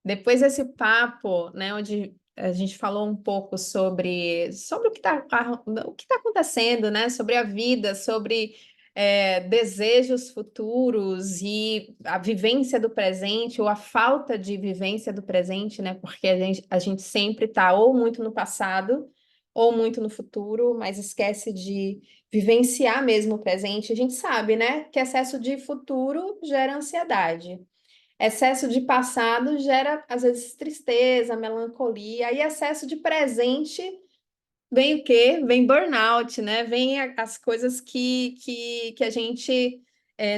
Depois desse papo, né, onde a gente falou um pouco sobre o que tá acontecendo, né, sobre a vida, sobre desejos futuros e a vivência do presente ou a falta de vivência do presente, né, porque a gente sempre está ou muito no passado ou muito no futuro, mas esquece de vivenciar mesmo o presente. A gente sabe, né, que excesso de futuro gera ansiedade. Excesso de passado gera, às vezes, tristeza, melancolia, e excesso de presente vem o quê? Vem burnout, né? Vem as coisas que a gente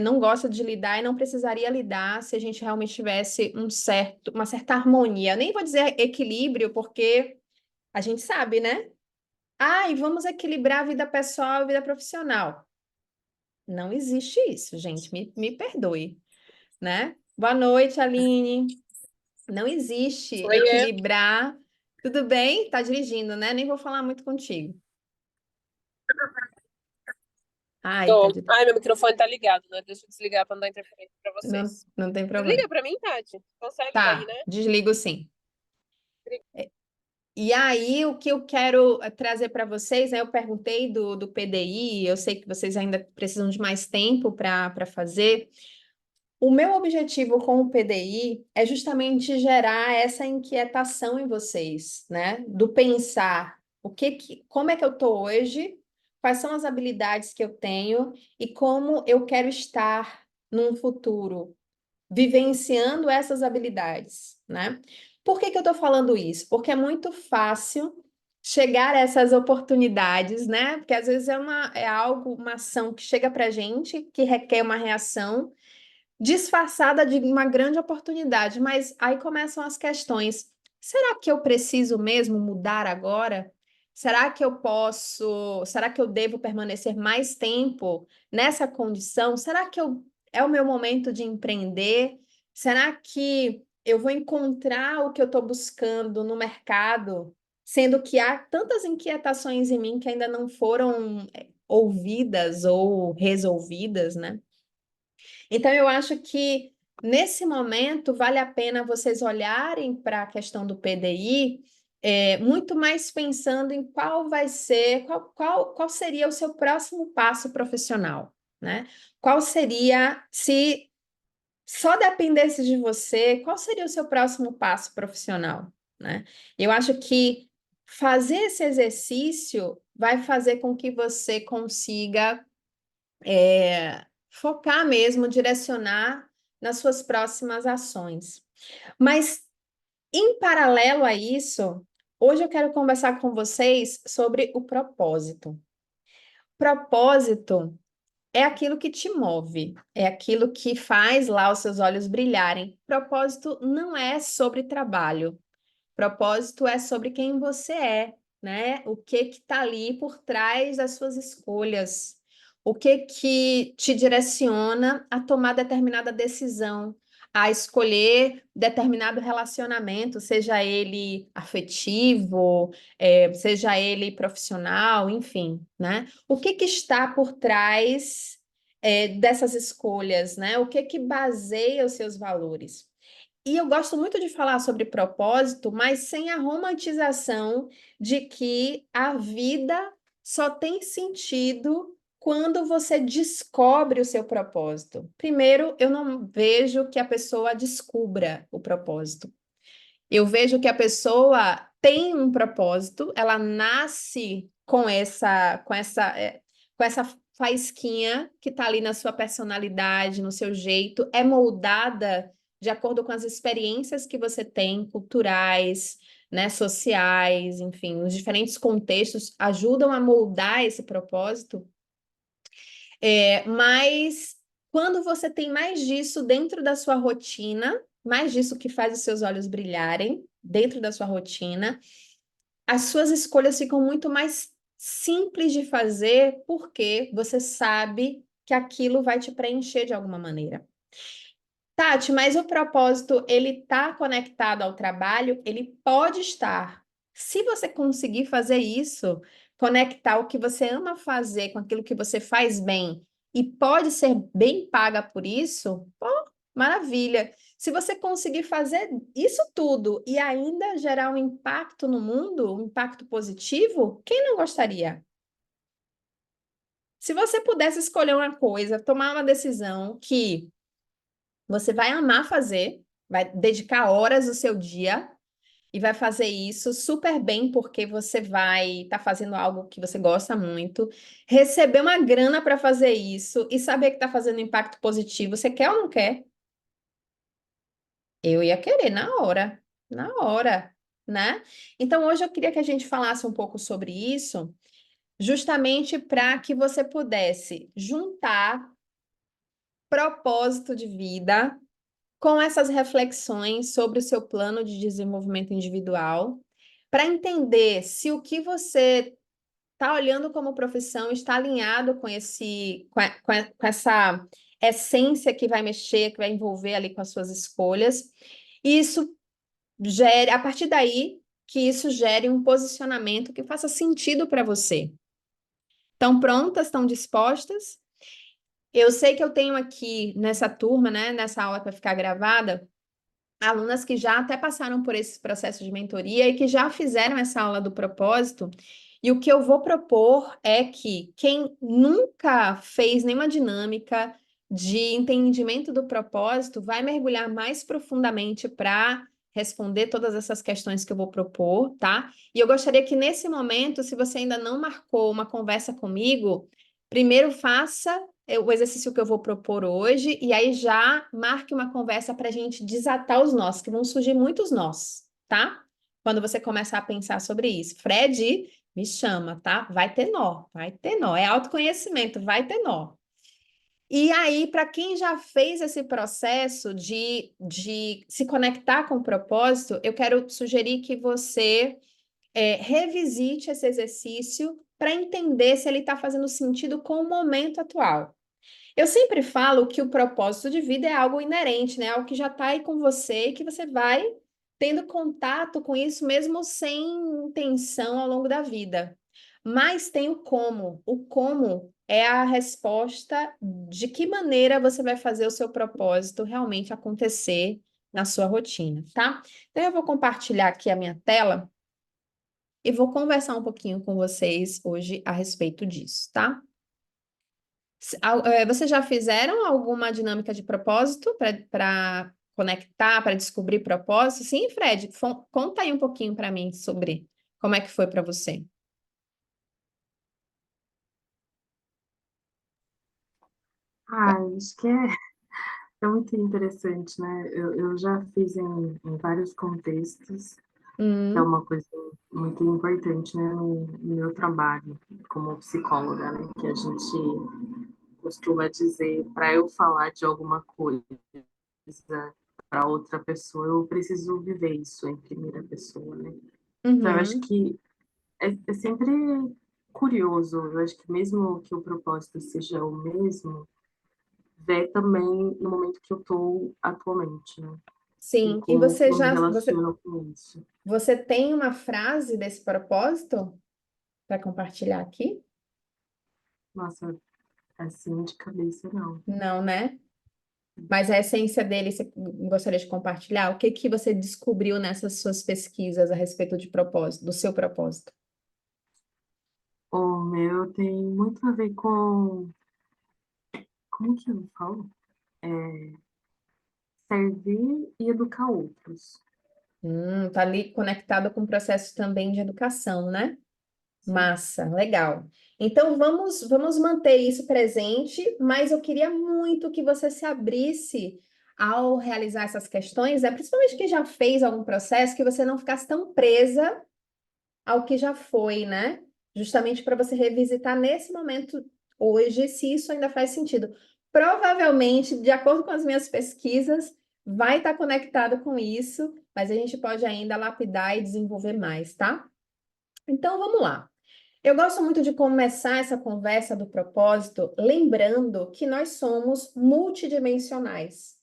não gosta de lidar e não precisaria lidar se a gente realmente tivesse uma certa harmonia. Nem vou dizer equilíbrio, porque a gente sabe, né? Ah, e vamos equilibrar a vida pessoal e a vida profissional. Não existe isso, gente. Me perdoe, né? Boa noite, Aline. Não existe Oiê, equilibrar. Tudo bem? Tá dirigindo, né? Nem vou falar muito contigo. Ai, tá tô. de... Ai, meu microfone tá ligado, né? Deixa eu desligar pra não dar interferência pra não, vocês. não tem problema. Desliga pra mim, Tati. Consegue daí, Tá, né? desligo sim. E aí, o que eu quero trazer para vocês, né? Eu perguntei do PDI, eu sei que vocês ainda precisam de mais tempo para fazer. O meu objetivo com o PDI é justamente gerar essa inquietação em vocês, né? Do pensar como é que eu estou hoje, quais são as habilidades que eu tenho e como eu quero estar num futuro, vivenciando essas habilidades, né? Por que que eu estou falando isso? Porque é muito fácil chegar a essas oportunidades, né? Porque às vezes uma ação que chega para a gente, que requer uma reação disfarçada de uma grande oportunidade, mas aí começam as questões. Será que eu preciso mesmo mudar agora? Será que eu devo permanecer mais tempo nessa condição? É o meu momento de empreender? Será que eu vou encontrar o que eu estou buscando no mercado, sendo que há tantas inquietações em mim que ainda não foram ouvidas ou resolvidas, né? Então, eu acho que nesse momento vale a pena vocês olharem para a questão do PDI, muito mais pensando em qual seria o seu próximo passo profissional, né? Qual seria, se só dependesse de você, qual seria o seu próximo passo profissional, né? Eu acho que fazer esse exercício vai fazer com que você consiga focar mesmo, direcionar nas suas próximas ações. Mas, em paralelo a isso, hoje eu quero conversar com vocês sobre o propósito. Propósito é aquilo que te move, é aquilo que faz lá os seus olhos brilharem. Propósito não é sobre trabalho. Propósito é sobre quem você é, né? O que que tá ali por trás das suas escolhas? O que que te direciona a tomar determinada decisão, a escolher determinado relacionamento, seja ele afetivo, seja ele profissional, enfim, né? O que que está por trás, dessas escolhas, né? O que que baseia os seus valores? E eu gosto muito de falar sobre propósito, mas sem a romantização de que a vida só tem sentido quando você descobre o seu propósito. Primeiro, eu não vejo que a pessoa descubra o propósito. Eu vejo que a pessoa tem um propósito, ela nasce com essa faísquinha que está ali na sua personalidade, no seu jeito, é moldada de acordo com as experiências que você tem, culturais, né, sociais, enfim, os diferentes contextos ajudam a moldar esse propósito. Mas quando você tem mais disso dentro da sua rotina, mais disso que faz os seus olhos brilharem dentro da sua rotina, as suas escolhas ficam muito mais simples de fazer, porque você sabe que aquilo vai te preencher de alguma maneira. Tati, mas o propósito, ele está conectado ao trabalho? Ele pode estar. Se você conseguir fazer isso, conectar o que você ama fazer com aquilo que você faz bem e pode ser bem paga por isso, pô, Maravilha. Se você conseguir fazer isso tudo e ainda gerar um impacto no mundo, um impacto positivo, quem não gostaria? Se você pudesse escolher uma coisa, tomar uma decisão que você vai amar fazer, vai dedicar horas do seu dia e vai fazer isso super bem, porque você vai estar fazendo algo que você gosta muito, receber uma grana para fazer isso e saber que está fazendo impacto positivo, você quer ou não quer? Eu ia querer na hora, né? Então, hoje eu queria que a gente falasse um pouco sobre isso, justamente para que você pudesse juntar propósito de vida com essas reflexões sobre o seu plano de desenvolvimento individual, para entender se o que você está olhando como profissão está alinhado com com essa essência que vai mexer, que vai envolver ali com as suas escolhas. E isso gere, a partir daí, que isso gere um posicionamento que faça sentido para você. Estão prontas? Estão dispostas? Eu sei que eu tenho aqui nessa turma, né, nessa aula que vai ficar gravada, alunas que já até passaram por esse processo de mentoria e que já fizeram essa aula do propósito. E o que eu vou propor é que quem nunca fez nenhuma dinâmica de entendimento do propósito vai mergulhar mais profundamente para responder todas essas questões que eu vou propor, tá? E eu gostaria que nesse momento, se você ainda não marcou uma conversa comigo, primeiro faça o exercício que eu vou propor hoje, e aí já marque uma conversa para a gente desatar os nós, que vão surgir muitos nós, tá? Quando você começar a pensar sobre isso. Fred, me chama, tá? Vai ter nó, vai ter nó. É autoconhecimento, vai ter nó. E aí, para quem já fez esse processo de se conectar com o propósito, eu quero sugerir que você revisite esse exercício para entender se ele está fazendo sentido com o momento atual. Eu sempre falo que o propósito de vida é algo inerente, né? Algo que já está aí com você e que você vai tendo contato com isso mesmo sem intenção ao longo da vida. Mas tem o como. O como é a resposta de que maneira você vai fazer o seu propósito realmente acontecer na sua rotina, tá? Então eu vou compartilhar aqui a minha tela e vou conversar um pouquinho com vocês hoje a respeito disso, tá? Vocês já fizeram alguma dinâmica de propósito para conectar, para descobrir propósito? Sim, Fred, conta aí um pouquinho para mim sobre como é que foi para você. Acho que é muito interessante, né? Eu já fiz em vários contextos, que é Hum, uma coisa muito importante, né, no meu trabalho como psicóloga, né? Que a gente costuma dizer, para eu falar de alguma coisa para outra pessoa, eu preciso viver isso em primeira pessoa, né? Então, eu acho uhum. que é sempre curioso, eu acho que mesmo que o propósito seja o mesmo, ver também no momento que eu estou atualmente, né? E Sim, e como que eu me relaciono com isso. você tem uma frase desse propósito para compartilhar aqui? Nossa, assim de cabeça não. Não, né? Mas a essência dele, você gostaria de compartilhar? O que que você descobriu nessas suas pesquisas a respeito de propósito, do seu propósito? O meu tem muito a ver com, como que eu falo? Servir e educar outros. Tá ali conectado com o processo também de educação, né? Sim. Massa, legal. Então vamos manter isso presente, mas eu queria muito que você se abrisse ao realizar essas questões, principalmente que já fez algum processo, que você não ficasse tão presa ao que já foi, né? Justamente para você revisitar nesse momento hoje, se isso ainda faz sentido. Provavelmente, de acordo com as minhas pesquisas, vai estar conectado com isso, mas a gente pode ainda lapidar e desenvolver mais, tá? Então vamos lá. Eu gosto muito de começar essa conversa do propósito lembrando que nós somos multidimensionais.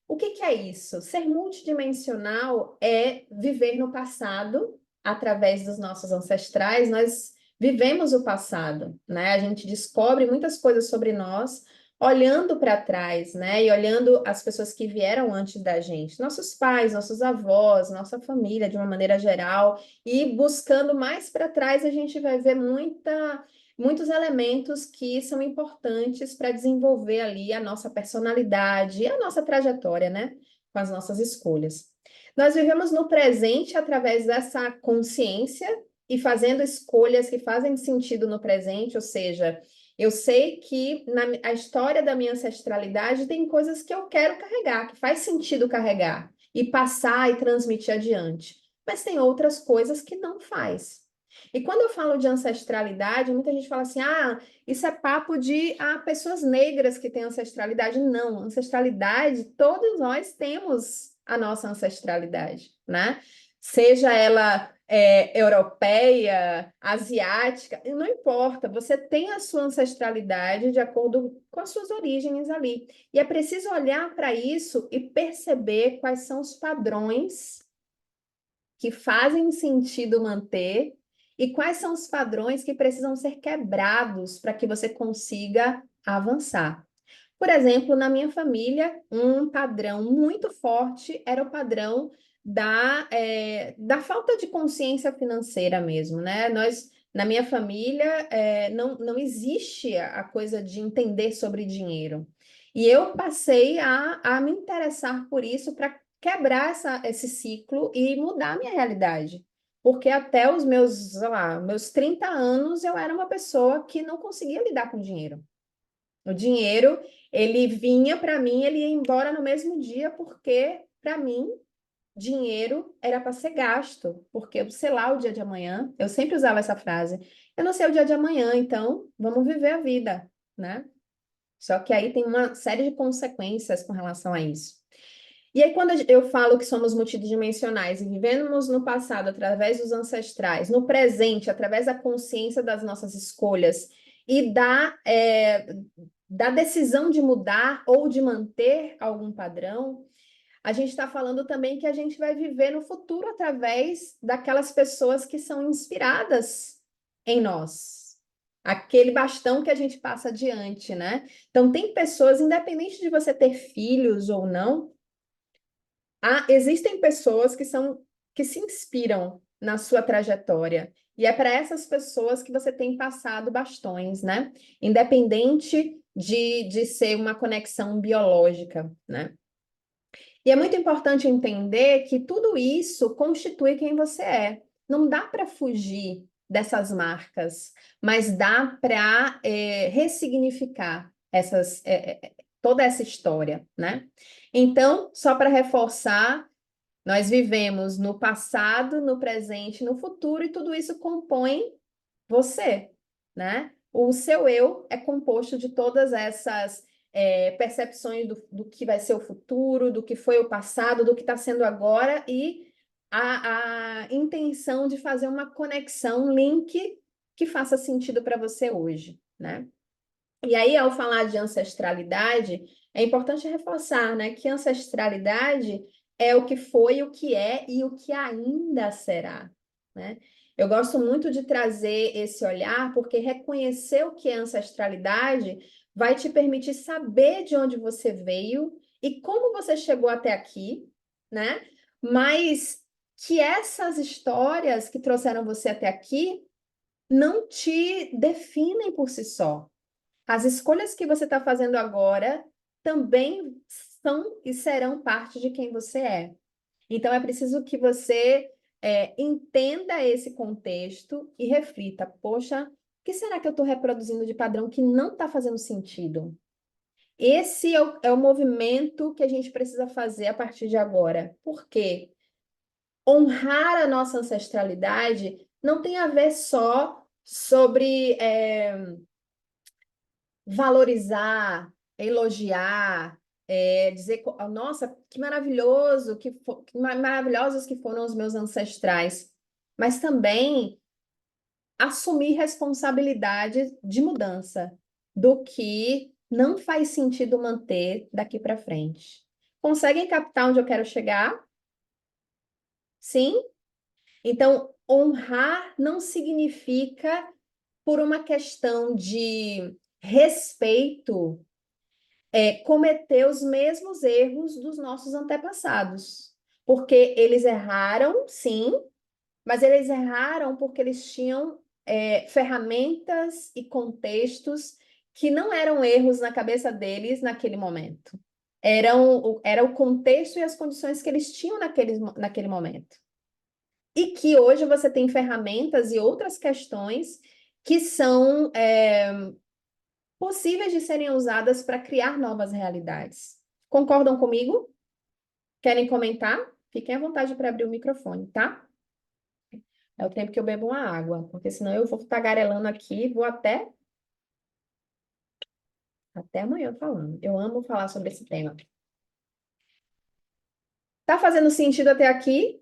O que que é isso? Ser multidimensional é viver no passado através dos nossos ancestrais. Nós vivemos o passado, né? A gente descobre muitas coisas sobre nós olhando para trás, né? E olhando as pessoas que vieram antes da gente, nossos pais, nossos avós, nossa família de uma maneira geral, e buscando mais para trás, a gente vai ver muitos elementos que são importantes para desenvolver ali a nossa personalidade e a nossa trajetória, né? Com as nossas escolhas. Nós vivemos no presente através dessa consciência e fazendo escolhas que fazem sentido no presente, ou seja, eu sei que a história da minha ancestralidade tem coisas que eu quero carregar, que faz sentido carregar e passar e transmitir adiante. Mas tem outras coisas que não faz. E quando eu falo de ancestralidade, muita gente fala assim: ah, isso é papo de pessoas negras que têm ancestralidade. Não, ancestralidade, todos nós temos a nossa ancestralidade, né? Seja ela europeia, asiática, não importa, você tem a sua ancestralidade de acordo com as suas origens ali. E é preciso olhar para isso e perceber quais são os padrões que fazem sentido manter e quais são os padrões que precisam ser quebrados para que você consiga avançar. Por exemplo, na minha família, um padrão muito forte era o padrão da falta de consciência financeira mesmo, né? Na minha família, não existe a coisa de entender sobre dinheiro. E eu passei a me interessar por isso para quebrar esse ciclo e mudar a minha realidade. Porque até os meus, sei lá, meus 30 anos, eu era uma pessoa que não conseguia lidar com dinheiro. O dinheiro, ele vinha para mim, ele ia embora no mesmo dia, porque, para mim, dinheiro era para ser gasto, porque eu sei lá o dia de amanhã. Eu sempre usava essa frase. Eu não sei o dia de amanhã, então vamos viver a vida, né? Só que aí tem uma série de consequências com relação a isso. E aí, quando eu falo que somos multidimensionais e vivemos no passado através dos ancestrais, no presente, através da consciência das nossas escolhas e da decisão de mudar ou de manter algum padrão, a gente está falando também que a gente vai viver no futuro através daquelas pessoas que são inspiradas em nós. Aquele bastão que a gente passa adiante, né? Então, tem pessoas, independente de você ter filhos ou não, existem pessoas que se inspiram na sua trajetória. E é para essas pessoas que você tem passado bastões, né? Independente de ser uma conexão biológica, né? E é muito importante entender que tudo isso constitui quem você é. Não dá para fugir dessas marcas, mas dá para ressignificar toda essa história, né? Então, só para reforçar, nós vivemos no passado, no presente, no futuro, e tudo isso compõe você, né? O seu eu é composto de todas essas percepções do que vai ser o futuro, do que foi o passado, do que está sendo agora, e a intenção de fazer uma conexão, um link que faça sentido para você hoje, né? E aí, ao falar de ancestralidade, é importante reforçar, né, que ancestralidade é o que foi, o que é e o que ainda será, né? Eu gosto muito de trazer esse olhar, porque reconhecer o que é ancestralidade vai te permitir saber de onde você veio e como você chegou até aqui, né? Mas que essas histórias que trouxeram você até aqui não te definem por si só. As escolhas que você está fazendo agora também são e serão parte de quem você é. Então, é preciso que você entenda esse contexto e reflita: poxa, o que será que eu estou reproduzindo de padrão que não está fazendo sentido? Esse é o movimento que a gente precisa fazer a partir de agora. Por quê? Honrar a nossa ancestralidade não tem a ver só sobre valorizar, elogiar, dizer, nossa, que maravilhoso, que maravilhosos que foram os meus ancestrais, mas também assumir responsabilidade de mudança do que não faz sentido manter daqui para frente. Conseguem captar onde eu quero chegar? Sim? Então, honrar não significa por uma questão de respeito cometer os mesmos erros dos nossos antepassados. Porque eles erraram, sim, mas eles erraram porque eles tinham ferramentas e contextos que não eram erros na cabeça deles naquele momento. Era o contexto e as condições que eles tinham naquele momento. E que hoje você tem ferramentas e outras questões que são possíveis de serem usadas para criar novas realidades. Concordam comigo? Querem comentar? Fiquem à vontade para abrir o microfone, tá? É o tempo que eu bebo uma água, porque senão eu vou tagarelando aqui, vou até amanhã falando. Eu amo falar sobre esse tema. Tá fazendo sentido até aqui?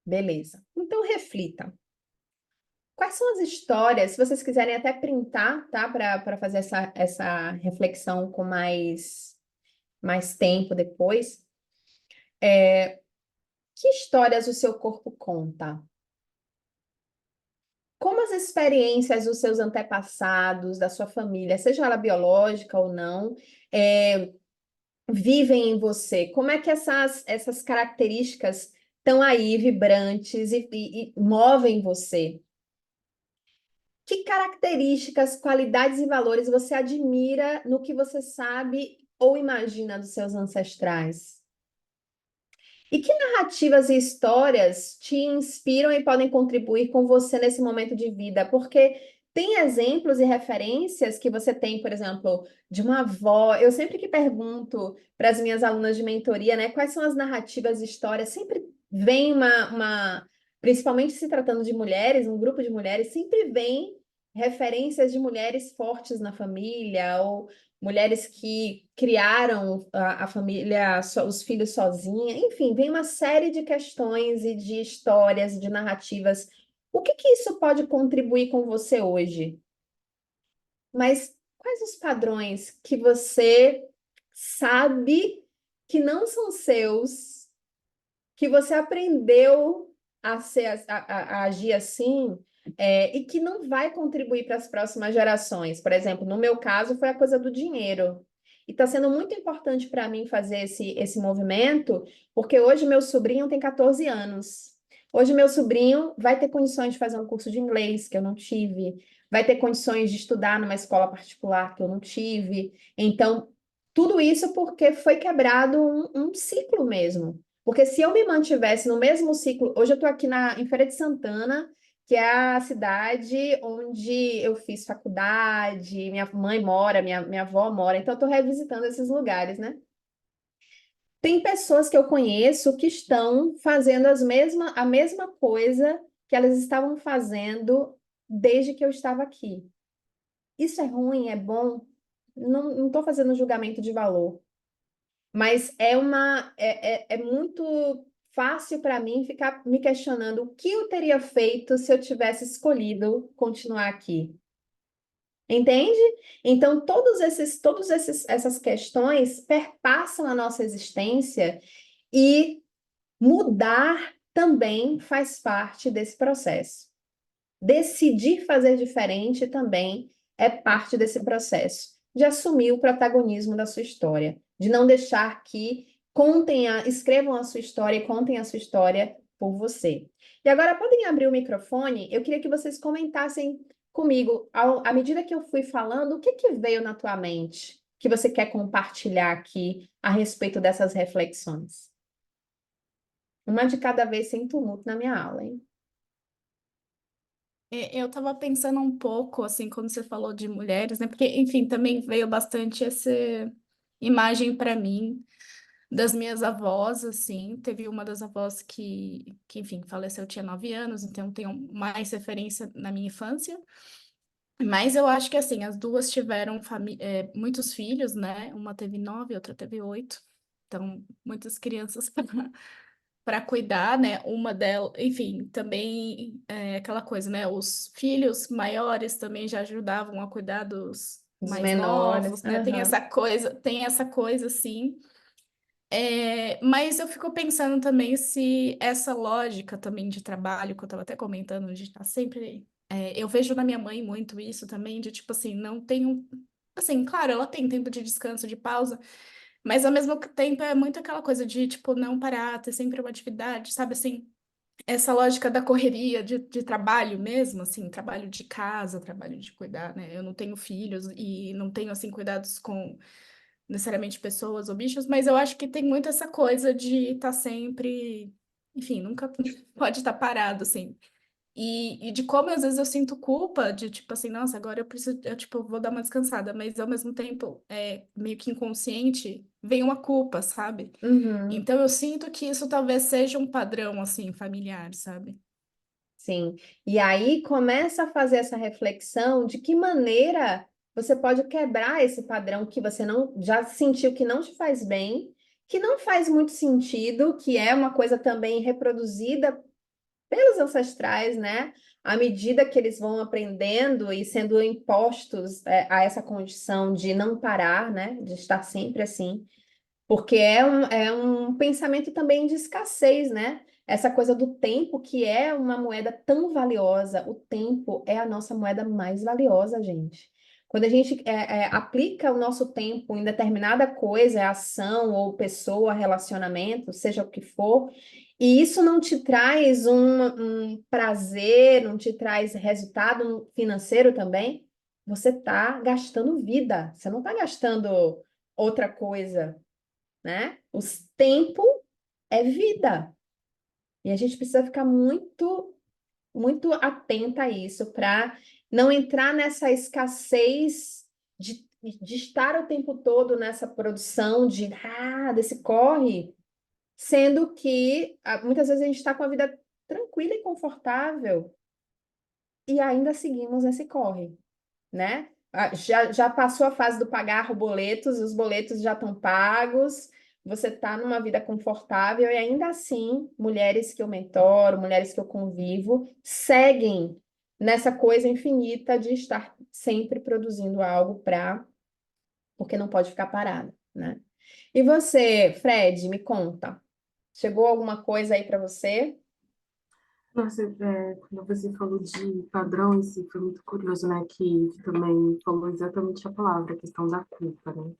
Beleza. Então reflita. Quais são as histórias, se vocês quiserem até printar, tá? Para fazer essa reflexão com mais tempo depois. Que histórias o seu corpo conta? Como as experiências dos seus antepassados, da sua família, seja ela biológica ou não, vivem em você? Como é que essas características estão aí, vibrantes e movem você? Que características, qualidades e valores você admira no que você sabe ou imagina dos seus ancestrais? E que narrativas e histórias te inspiram e podem contribuir com você nesse momento de vida? Porque tem exemplos e referências que você tem, por exemplo, de uma avó. Eu sempre que pergunto para as minhas alunas de mentoria, né, quais são as narrativas e histórias, sempre vem principalmente se tratando de mulheres, um grupo de mulheres, sempre vem referências de mulheres fortes na família ou mulheres que criaram a família, os filhos sozinha, enfim, vem uma série de questões e de histórias, de narrativas. O que isso pode contribuir com você hoje? Mas quais os padrões que você sabe que não são seus, que você aprendeu a agir assim, e que não vai contribuir para as próximas gerações? Por exemplo, no meu caso, foi a coisa do dinheiro. E está sendo muito importante para mim fazer esse movimento, porque hoje meu sobrinho tem 14 anos. Hoje meu sobrinho vai ter condições de fazer um curso de inglês, que eu não tive, vai ter condições de estudar numa escola particular, que eu não tive. Então, tudo isso porque foi quebrado um ciclo mesmo. Porque se eu me mantivesse no mesmo ciclo, hoje eu estou aqui em Feira de Santana, que é a cidade onde eu fiz faculdade, minha mãe mora, minha avó mora, então eu estou revisitando esses lugares, né? Tem pessoas que eu conheço que estão fazendo a mesma coisa que elas estavam fazendo desde que eu estava aqui. Isso é ruim, é bom? Não estou fazendo julgamento de valor. Mas é muito fácil para mim ficar me questionando o que eu teria feito se eu tivesse escolhido continuar aqui. Entende? Então, essas questões perpassam a nossa existência e mudar também faz parte desse processo. Decidir fazer diferente também é parte desse processo, de assumir o protagonismo da sua história, de não deixar que escrevam a sua história e contem a sua história por você. E agora podem abrir o microfone, eu queria que vocês comentassem comigo, à medida que eu fui falando, o que veio na tua mente que você quer compartilhar aqui a respeito dessas reflexões? Uma de cada vez sem tumulto na minha aula, hein? Eu estava pensando um pouco, assim, quando você falou de mulheres, né? Porque, enfim, também veio bastante essa imagem para mim das minhas avós, assim. Teve uma das avós que enfim, faleceu, eu tinha 9 anos, então tenho mais referência na minha infância. Mas eu acho que, assim, as duas tiveram muitos filhos, né? Uma teve 9, outra teve 8. Então, muitas crianças para cuidar, né? Uma delas, enfim, também aquela coisa, né? Os filhos maiores também já ajudavam a cuidar dos Os mais menores. novos, né? Tem essa coisa, assim. Mas eu fico pensando também se essa lógica também de trabalho, que eu estava até comentando, de estar sempre. Eu vejo na minha mãe muito isso também, de tipo assim, não tenho assim, claro, ela tem tempo de descanso, de pausa, mas ao mesmo tempo é muito aquela coisa de, tipo, não parar, ter sempre uma atividade, sabe, assim, essa lógica da correria, de trabalho mesmo, assim, trabalho de casa, trabalho de cuidar, né? Eu não tenho filhos e não tenho, assim, cuidados com necessariamente pessoas ou bichos, mas eu acho que tem muito essa coisa de estar sempre, enfim, nunca pode estar parado, assim. E de como às vezes eu sinto culpa de tipo assim, nossa, agora eu preciso, eu tipo, vou dar uma descansada, mas ao mesmo tempo, meio que inconsciente, vem uma culpa, sabe? Uhum. Então eu sinto que isso talvez seja um padrão assim familiar, sabe? Sim, e aí começa a fazer essa reflexão de que maneira você pode quebrar esse padrão que você não já sentiu que não te faz bem, que não faz muito sentido, que é uma coisa também reproduzida pelos ancestrais, né? À medida que eles vão aprendendo e sendo impostos, a essa condição de não parar, né? De estar sempre assim. Porque é um pensamento também de escassez, né? Essa coisa do tempo, que é uma moeda tão valiosa. O tempo é a nossa moeda mais valiosa, gente. Quando a gente aplica o nosso tempo em determinada coisa, ação ou pessoa, relacionamento, seja o que for, e isso não te traz um prazer, não te traz resultado financeiro também, você está gastando vida, você não está gastando outra coisa, né? Tempo é vida. E a gente precisa ficar muito, muito atenta a isso para não entrar nessa escassez de estar o tempo todo nessa produção desse corre, sendo que muitas vezes a gente está com a vida tranquila e confortável e ainda seguimos nesse corre, né? Já passou a fase do pagar boletos, os boletos já estão pagos, você está numa vida confortável e ainda assim, mulheres que eu mentoro, mulheres que eu convivo, seguem nessa coisa infinita de estar sempre produzindo algo porque não pode ficar parada, né? E você, Fred, me conta, chegou alguma coisa aí para você? Nossa, quando você falou de padrão em si, foi muito curioso, né? Que também falou exatamente a palavra, a questão da culpa, né?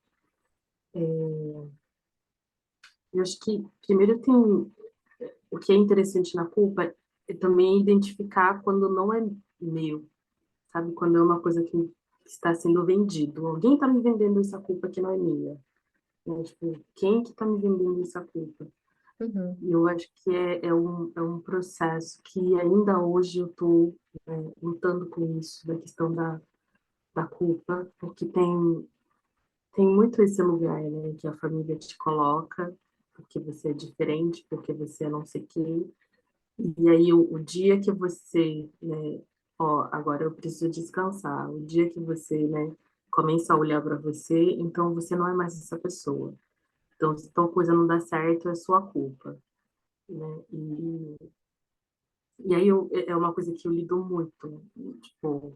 Eu acho que, primeiro, tem o que é interessante na culpa é também identificar quando não é meu, sabe? Quando é uma coisa que está sendo vendido. Alguém está me vendendo essa culpa que não é minha. Né? Tipo, quem que está me vendendo essa culpa? Uhum, E eu acho que é um processo que ainda hoje eu estou lutando com isso, da questão da culpa, porque tem muito esse lugar, né, que a família te coloca, porque você é diferente, porque você é não sei quem. E aí o dia que você, né, ó, agora eu preciso descansar, o dia que você, né, começa a olhar para você, então você não é mais essa pessoa. Então, se tal coisa não dá certo, é sua culpa, né? E aí é uma coisa que eu lido muito, tipo,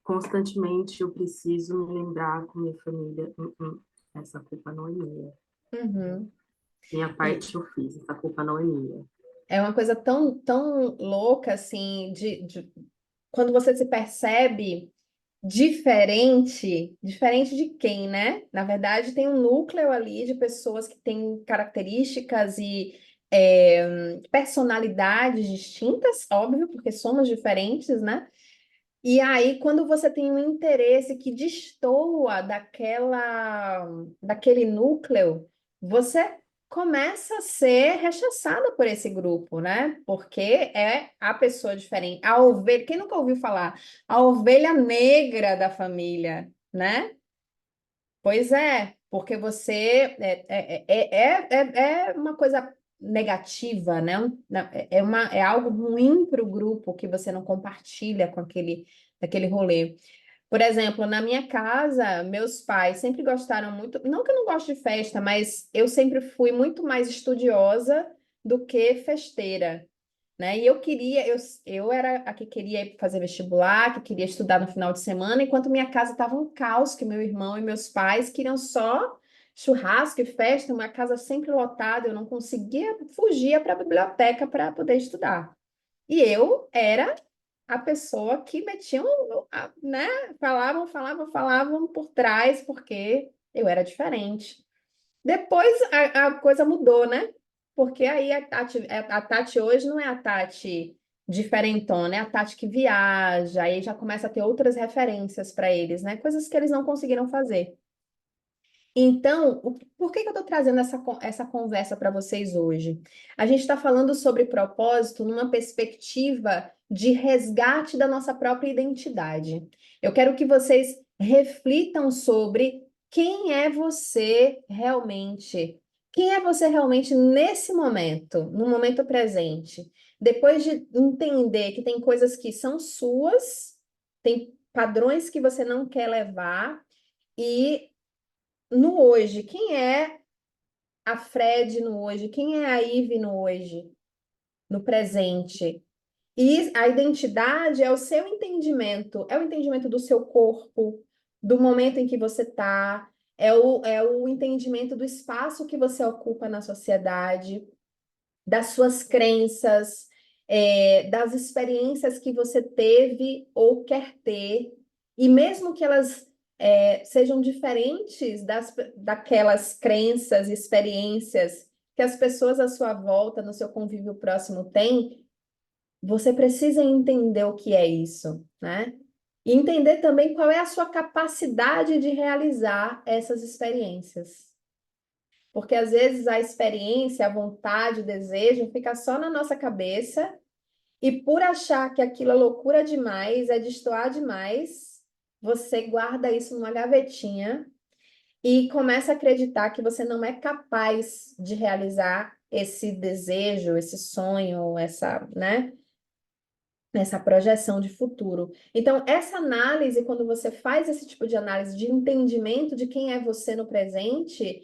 constantemente eu preciso me lembrar com minha família, essa culpa não é minha. uhum. Minha E parte eu fiz, essa culpa não é minha. é uma coisa tão, tão louca, assim, quando você se percebe diferente, diferente de quem, né? Na verdade, tem um núcleo ali de pessoas que têm características e personalidades distintas, óbvio, porque somos diferentes, né? E aí, quando você tem um interesse que destoa daquele núcleo, você começa a ser rechaçada por esse grupo, né? Porque é a pessoa diferente, a ovelha, quem nunca ouviu falar? A ovelha negra da família, né? Pois é, porque você é uma coisa negativa, né? É algo ruim para o grupo que você não compartilha com daquele rolê. Por exemplo, na minha casa, meus pais sempre gostaram muito, não que eu não gosto de festa, mas eu sempre fui muito mais estudiosa do que festeira, né? E eu era a que queria ir fazer vestibular, que queria estudar no final de semana, enquanto minha casa estava um caos, que meu irmão e meus pais queriam só churrasco e festa, uma casa sempre lotada, eu não conseguia, fugia para a biblioteca para poder estudar. E eu era a pessoa que metia, né? Falavam por trás, porque eu era diferente. Depois a coisa mudou, né? Porque aí a Tati hoje não é a Tati diferentona, é a Tati que viaja, aí já começa a ter outras referências para eles, né? Coisas que eles não conseguiram fazer. Então, por que que eu estou trazendo essa conversa para vocês hoje? A gente está falando sobre propósito numa perspectiva de resgate da nossa própria identidade. Eu quero que vocês reflitam sobre quem é você realmente. Quem é você realmente nesse momento, no momento presente? Depois de entender que tem coisas que são suas, tem padrões que você não quer levar, e no hoje, quem é a Fred no hoje? Quem é a Ive no hoje? No presente? E a identidade é o seu entendimento, é o entendimento do seu corpo, do momento em que você está, é o entendimento do espaço que você ocupa na sociedade, das suas crenças, das experiências que você teve ou quer ter, e mesmo que elas sejam diferentes daquelas crenças, experiências que as pessoas à sua volta, no seu convívio próximo têm, você precisa entender o que é isso, né? E entender também qual é a sua capacidade de realizar essas experiências. Porque às vezes a experiência, a vontade, o desejo fica só na nossa cabeça, e por achar que aquilo é loucura demais, é destoar demais, você guarda isso numa gavetinha e começa a acreditar que você não é capaz de realizar esse desejo, esse sonho, essa projeção de futuro. Então, essa análise, quando você faz esse tipo de análise de entendimento de quem é você no presente,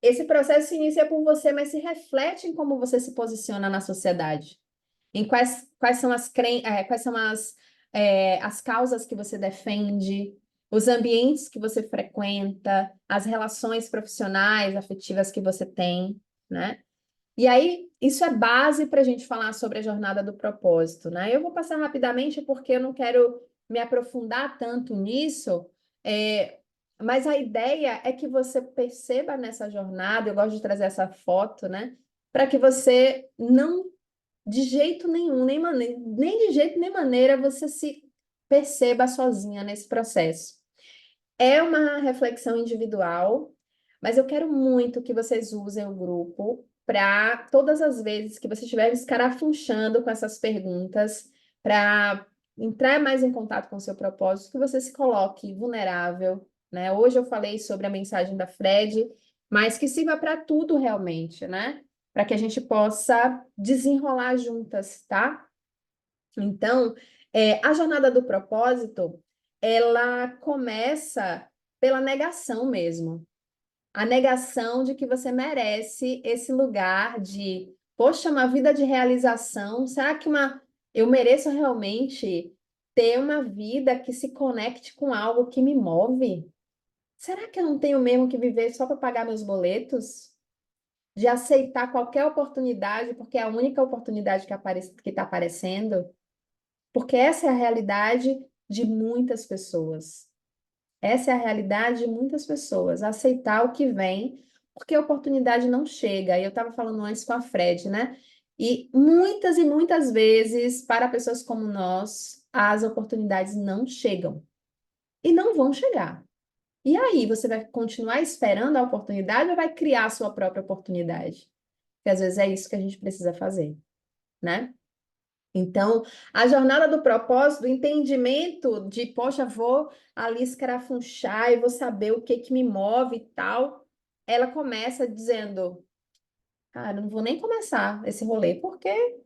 esse processo se inicia por você, mas se reflete em como você se posiciona na sociedade. Em quais são as causas que você defende, os ambientes que você frequenta, as relações profissionais, afetivas que você tem, né? E aí, isso é base para a gente falar sobre a jornada do propósito, né? Eu vou passar rapidamente porque eu não quero me aprofundar tanto nisso, mas a ideia é que você perceba nessa jornada, eu gosto de trazer essa foto, né? Para que você não, de jeito nenhum, nem de jeito nem maneira, você se perceba sozinha nesse processo. É uma reflexão individual, mas eu quero muito que vocês usem o grupo para todas as vezes que você estiver escarafunchando com essas perguntas, para entrar mais em contato com o seu propósito, que você se coloque vulnerável, né? Hoje eu falei sobre a mensagem da Fred, mas que sirva para tudo realmente, né? Para que a gente possa desenrolar juntas, tá? Então, a jornada do propósito, ela começa pela negação mesmo. A negação de que você merece esse lugar de, poxa, uma vida de realização. Será que eu mereço realmente ter uma vida que se conecte com algo que me move? Será que eu não tenho mesmo que viver só para pagar meus boletos? De aceitar qualquer oportunidade, porque é a única oportunidade que está aparecendo? Porque essa é a realidade de muitas pessoas. Essa é a realidade de muitas pessoas, aceitar o que vem, porque a oportunidade não chega. E eu estava falando antes com a Fred, né? E muitas vezes, para pessoas como nós, as oportunidades não chegam. E não vão chegar. E aí, você vai continuar esperando a oportunidade ou vai criar a sua própria oportunidade? Porque às vezes é isso que a gente precisa fazer, né? Então, a jornada do propósito, do entendimento de, poxa, vou ali escarafunchar e vou saber o que me move e tal, ela começa dizendo, cara, não vou nem começar esse rolê, porque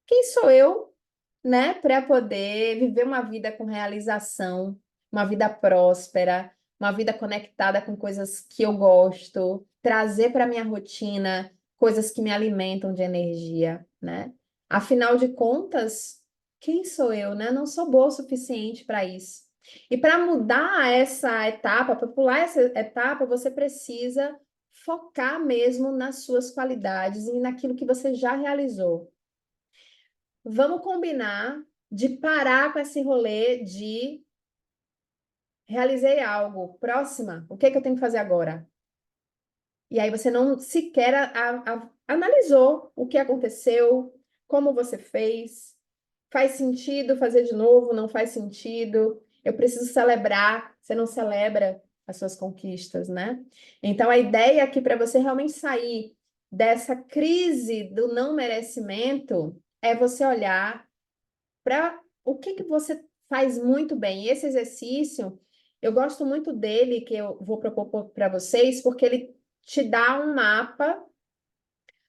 quem sou eu, né, para poder viver uma vida com realização, uma vida próspera, uma vida conectada com coisas que eu gosto, trazer para minha rotina coisas que me alimentam de energia, né? Afinal de contas, quem sou eu, né? Não sou boa o suficiente para isso. E para mudar essa etapa, para pular essa etapa, você precisa focar mesmo nas suas qualidades e naquilo que você já realizou. vamos combinar de parar com esse rolê de realizei algo. Próxima, o que é que eu tenho que fazer agora? E aí você não sequer analisou o que aconteceu, como você fez. Faz sentido fazer de novo? Não faz sentido? Eu preciso celebrar. Você não celebra as suas conquistas, né? Então, a ideia aqui para você realmente sair dessa crise do não merecimento é você olhar para o que que você faz muito bem. E esse exercício, eu gosto muito dele, que eu vou propor para vocês, porque ele te dá um mapa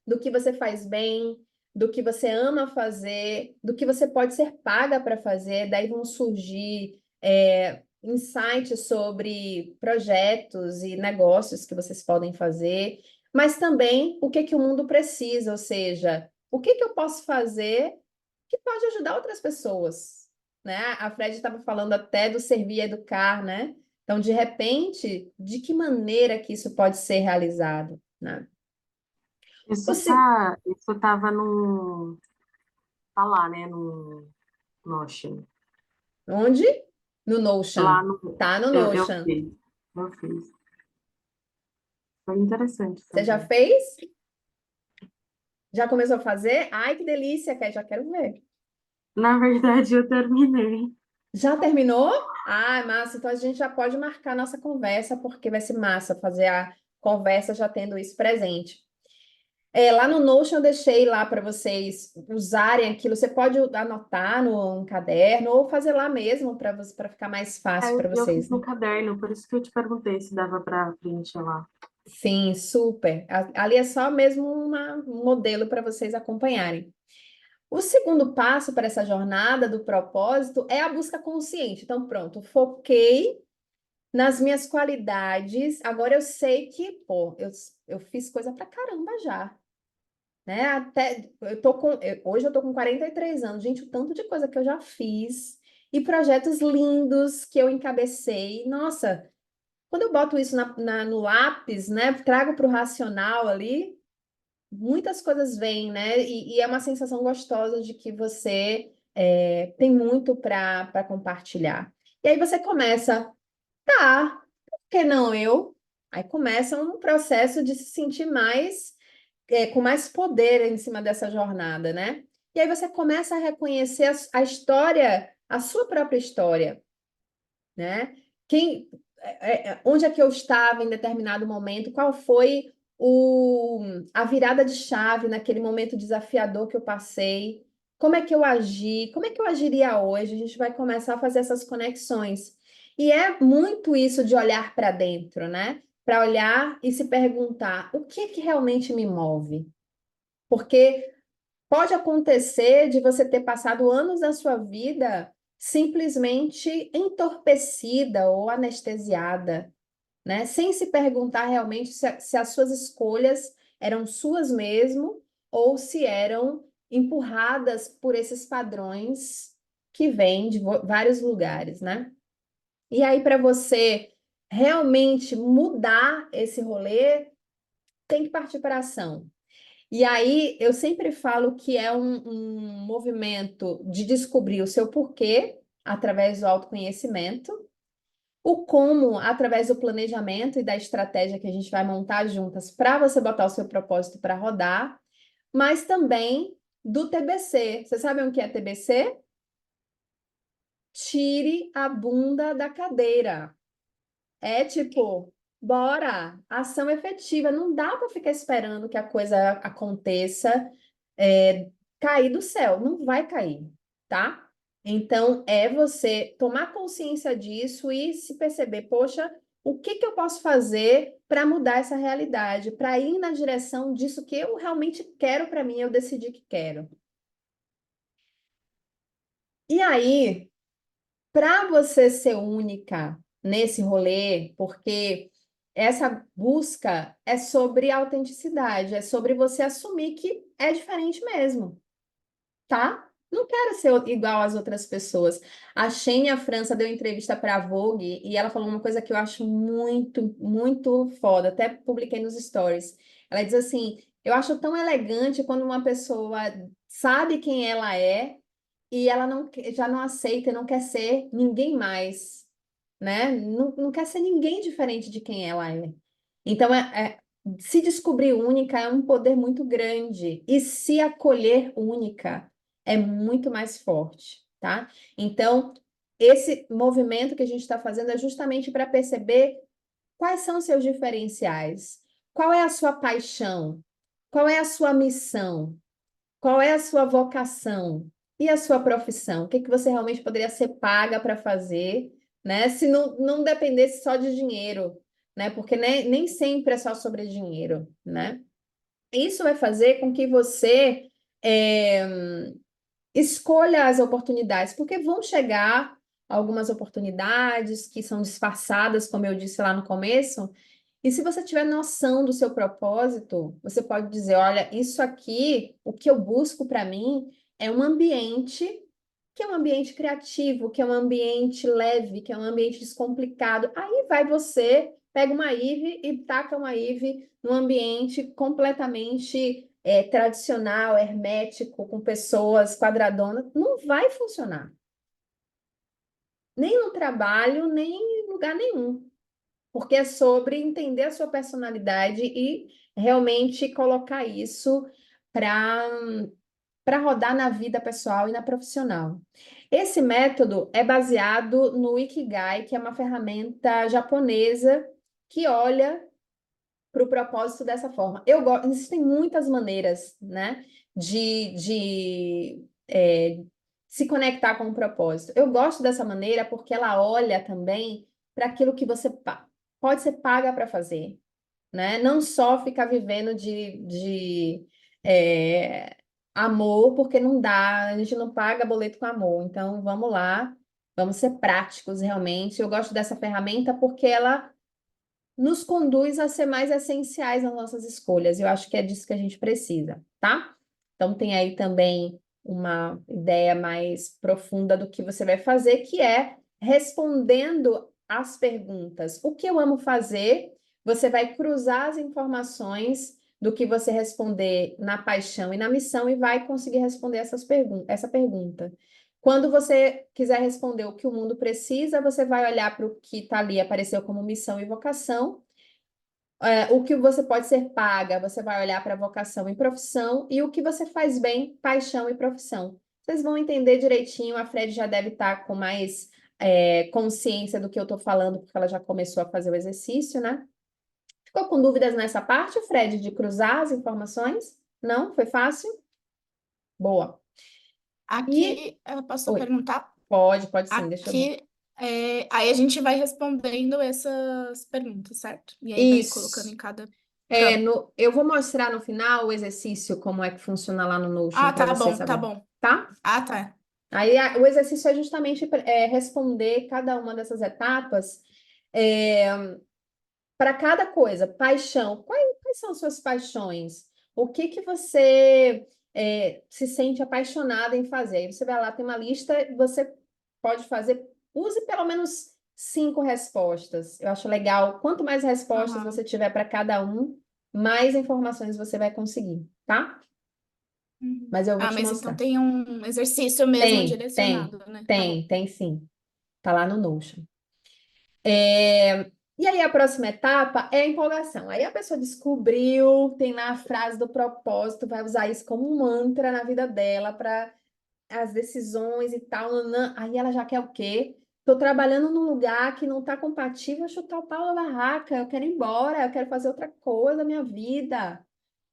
do que você faz bem, do que você ama fazer, do que você pode ser paga para fazer. Daí vão surgir insights sobre projetos e negócios que vocês podem fazer, mas também o que que o mundo precisa, ou seja, o que que eu posso fazer que pode ajudar outras pessoas, né? A Fred estava falando até do servir e educar, né? Então, de repente, de que maneira que isso pode ser realizado, né? Isso tava no, tá lá, né, no Notion. Onde? No Notion. Lá no, Tá no eu Notion. fiz, eu fiz. Foi interessante Você já também. fez? Já começou a fazer? Ai, que delícia, Ké, já quero ver. Na verdade, eu terminei. Já terminou? Ah, massa. Então a gente já pode marcar nossa conversa, porque vai ser massa fazer a conversa já tendo isso presente. Lá no Notion eu deixei lá para vocês usarem aquilo. Você pode anotar no caderno ou fazer lá mesmo para ficar mais fácil para Eu fiz vocês, no né? caderno, por isso que eu te perguntei se dava para preencher lá. Sim, super. Ali é só mesmo um modelo para vocês acompanharem. O segundo passo para essa jornada do propósito é a busca consciente. Então, pronto, foquei nas minhas qualidades. Agora eu sei que, pô, eu fiz coisa pra caramba já, né? Até hoje eu tô com 43 anos, gente, o tanto de coisa que eu já fiz e projetos lindos que eu encabecei. Nossa, quando eu boto isso no lápis, né? Trago para o racional ali, muitas coisas vêm, né? E é uma sensação gostosa de que você tem muito para compartilhar. E aí você começa, tá, por que não eu? Aí começa um processo de se sentir mais, com mais poder em cima dessa jornada, né? E aí você começa a reconhecer a história, a sua própria história, né? Onde é que eu estava em determinado momento? Qual foi a virada de chave naquele momento desafiador que eu passei? Como é que eu agi? Como é que eu agiria hoje? A gente vai começar a fazer essas conexões. E é muito isso de olhar para dentro, né? Para olhar e se perguntar o que que realmente me move? Porque pode acontecer de você ter passado anos da sua vida simplesmente entorpecida ou anestesiada, né? Sem se perguntar realmente se as suas escolhas eram suas mesmo ou se eram empurradas por esses padrões que vêm de vários lugares, né? E aí, para você realmente mudar esse rolê, tem que partir para a ação. E aí, eu sempre falo que é um movimento de descobrir o seu porquê através do autoconhecimento, o como através do planejamento e da estratégia que a gente vai montar juntas para você botar o seu propósito para rodar, mas também do TBC. Você sabe o que é TBC? Tire a bunda da cadeira. É tipo, bora, ação efetiva. Não dá para ficar esperando que a coisa aconteça, cair do céu. Não vai cair, tá? Então, é você tomar consciência disso e se perceber, poxa, o que que eu posso fazer para mudar essa realidade, para ir na direção disso que eu realmente quero para mim, eu decidi que quero. E aí, para você ser única nesse rolê, porque essa busca é sobre autenticidade, é sobre você assumir que é diferente mesmo, tá? Não quero ser igual às outras pessoas. A Xenia França deu entrevista para a Vogue e ela falou uma coisa que eu acho muito, muito foda. Até publiquei nos stories. Ela diz assim Eu acho tão elegante quando uma pessoa sabe quem ela é e ela não, já não aceita, não quer ser ninguém mais, né? Não quer ser ninguém diferente de quem ela é. Então, se descobrir única é um poder muito grande. E se acolher única é muito mais forte, tá? Então, esse movimento que a gente está fazendo é justamente para perceber quais são os seus diferenciais, qual é a sua paixão, qual é a sua missão, qual é a sua vocação e a sua profissão? O que que você realmente poderia ser paga para fazer, né? Se não dependesse só de dinheiro, né? Porque nem sempre é só sobre dinheiro, né? Isso vai fazer com que você escolha as oportunidades, porque vão chegar algumas oportunidades que são disfarçadas, como eu disse lá no começo, e se você tiver noção do seu propósito, você pode dizer: olha, isso aqui, o que eu busco para mim é um ambiente que é um ambiente criativo, que é um ambiente leve, que é um ambiente descomplicado. Aí vai você, pega uma IVE e taca uma IVE num ambiente completamente tradicional, hermético, com pessoas quadradonas. Não vai funcionar. Nem no trabalho, nem em lugar nenhum. Porque é sobre entender a sua personalidade e realmente colocar isso para rodar na vida pessoal e na profissional. Esse método é baseado no Ikigai, que é uma ferramenta japonesa que olha para o propósito dessa forma. Existem muitas maneiras, né, de se conectar com o propósito. Eu gosto dessa maneira porque ela olha também para aquilo que você pode ser paga para fazer, né? Não só ficar vivendo de amor, porque não dá, a gente não paga boleto com amor. Então, vamos lá, vamos ser práticos realmente. Eu gosto dessa ferramenta porque ela nos conduz a ser mais essenciais nas nossas escolhas. Eu acho que é disso que a gente precisa, tá? Então, tem aí também uma ideia mais profunda do que você vai fazer, que é respondendo às perguntas. O que eu amo fazer? Você vai cruzar as informações do que você responder na paixão e na missão e vai conseguir responder essa pergunta. Quando você quiser responder o que o mundo precisa, você vai olhar para o que está ali, apareceu como missão e vocação. O que você pode ser paga, você vai olhar para vocação e profissão, e o que você faz bem, paixão e profissão. Vocês vão entender direitinho, a Fred já deve estar com mais consciência do que eu estou falando, porque ela já começou a fazer o exercício, né? Ficou com dúvidas nessa parte, Fred, de cruzar as informações? Não? Foi fácil? Boa. E. Aqui, eu posso Oi, perguntar? pode sim, deixa eu. Aqui, aí a gente vai respondendo essas perguntas, certo? E aí vai colocando Isso. em cada campo. Eu vou mostrar no final o exercício, como é que funciona lá no Notion, Ah, para tá você bom, tá saber, bom. tá? Ah, tá. Aí o exercício é justamente responder cada uma dessas etapas para cada coisa. Paixão. Quais são suas paixões? O que que você se sente apaixonada em fazer? Aí você vai lá, tem uma lista, você pode fazer, use pelo menos 5 respostas. Eu acho legal. Quanto mais respostas Aham. você tiver para cada um, mais informações você vai conseguir, tá? Uhum. Mas eu vou Ah, te mas então mostrar. tem um exercício mesmo direcionado, né? Tá bom. Tem sim. Tá lá no Notion. E aí a próxima etapa é a empolgação. Aí a pessoa descobriu, tem lá a frase do propósito, vai usar isso como um mantra na vida dela para as decisões e tal. Nanã. Aí ela já quer o quê? Estou trabalhando num lugar que não está compatível, chutar o pau da barraca, eu quero ir embora, eu quero fazer outra coisa da minha vida.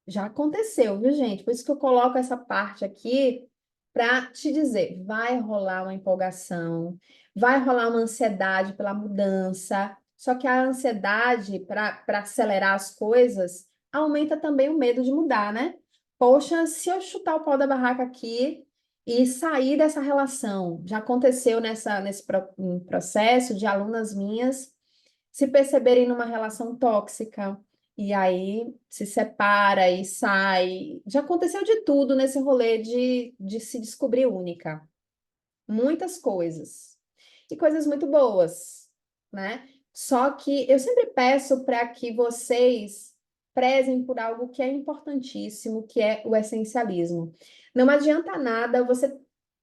Já aconteceu, viu, gente? Por isso que eu coloco essa parte aqui para te dizer, vai rolar uma empolgação, vai rolar uma ansiedade pela mudança. Só que a ansiedade para acelerar as coisas aumenta também o medo de mudar, né? Poxa, se eu chutar o pau da barraca aqui e sair dessa relação, já aconteceu nesse processo de alunas minhas se perceberem numa relação tóxica e aí se separa e sai. Já aconteceu de tudo nesse rolê de se descobrir única. Muitas coisas. E coisas muito boas, né? Só que eu sempre peço para que vocês prezem por algo que é importantíssimo, que é o essencialismo. Não adianta nada você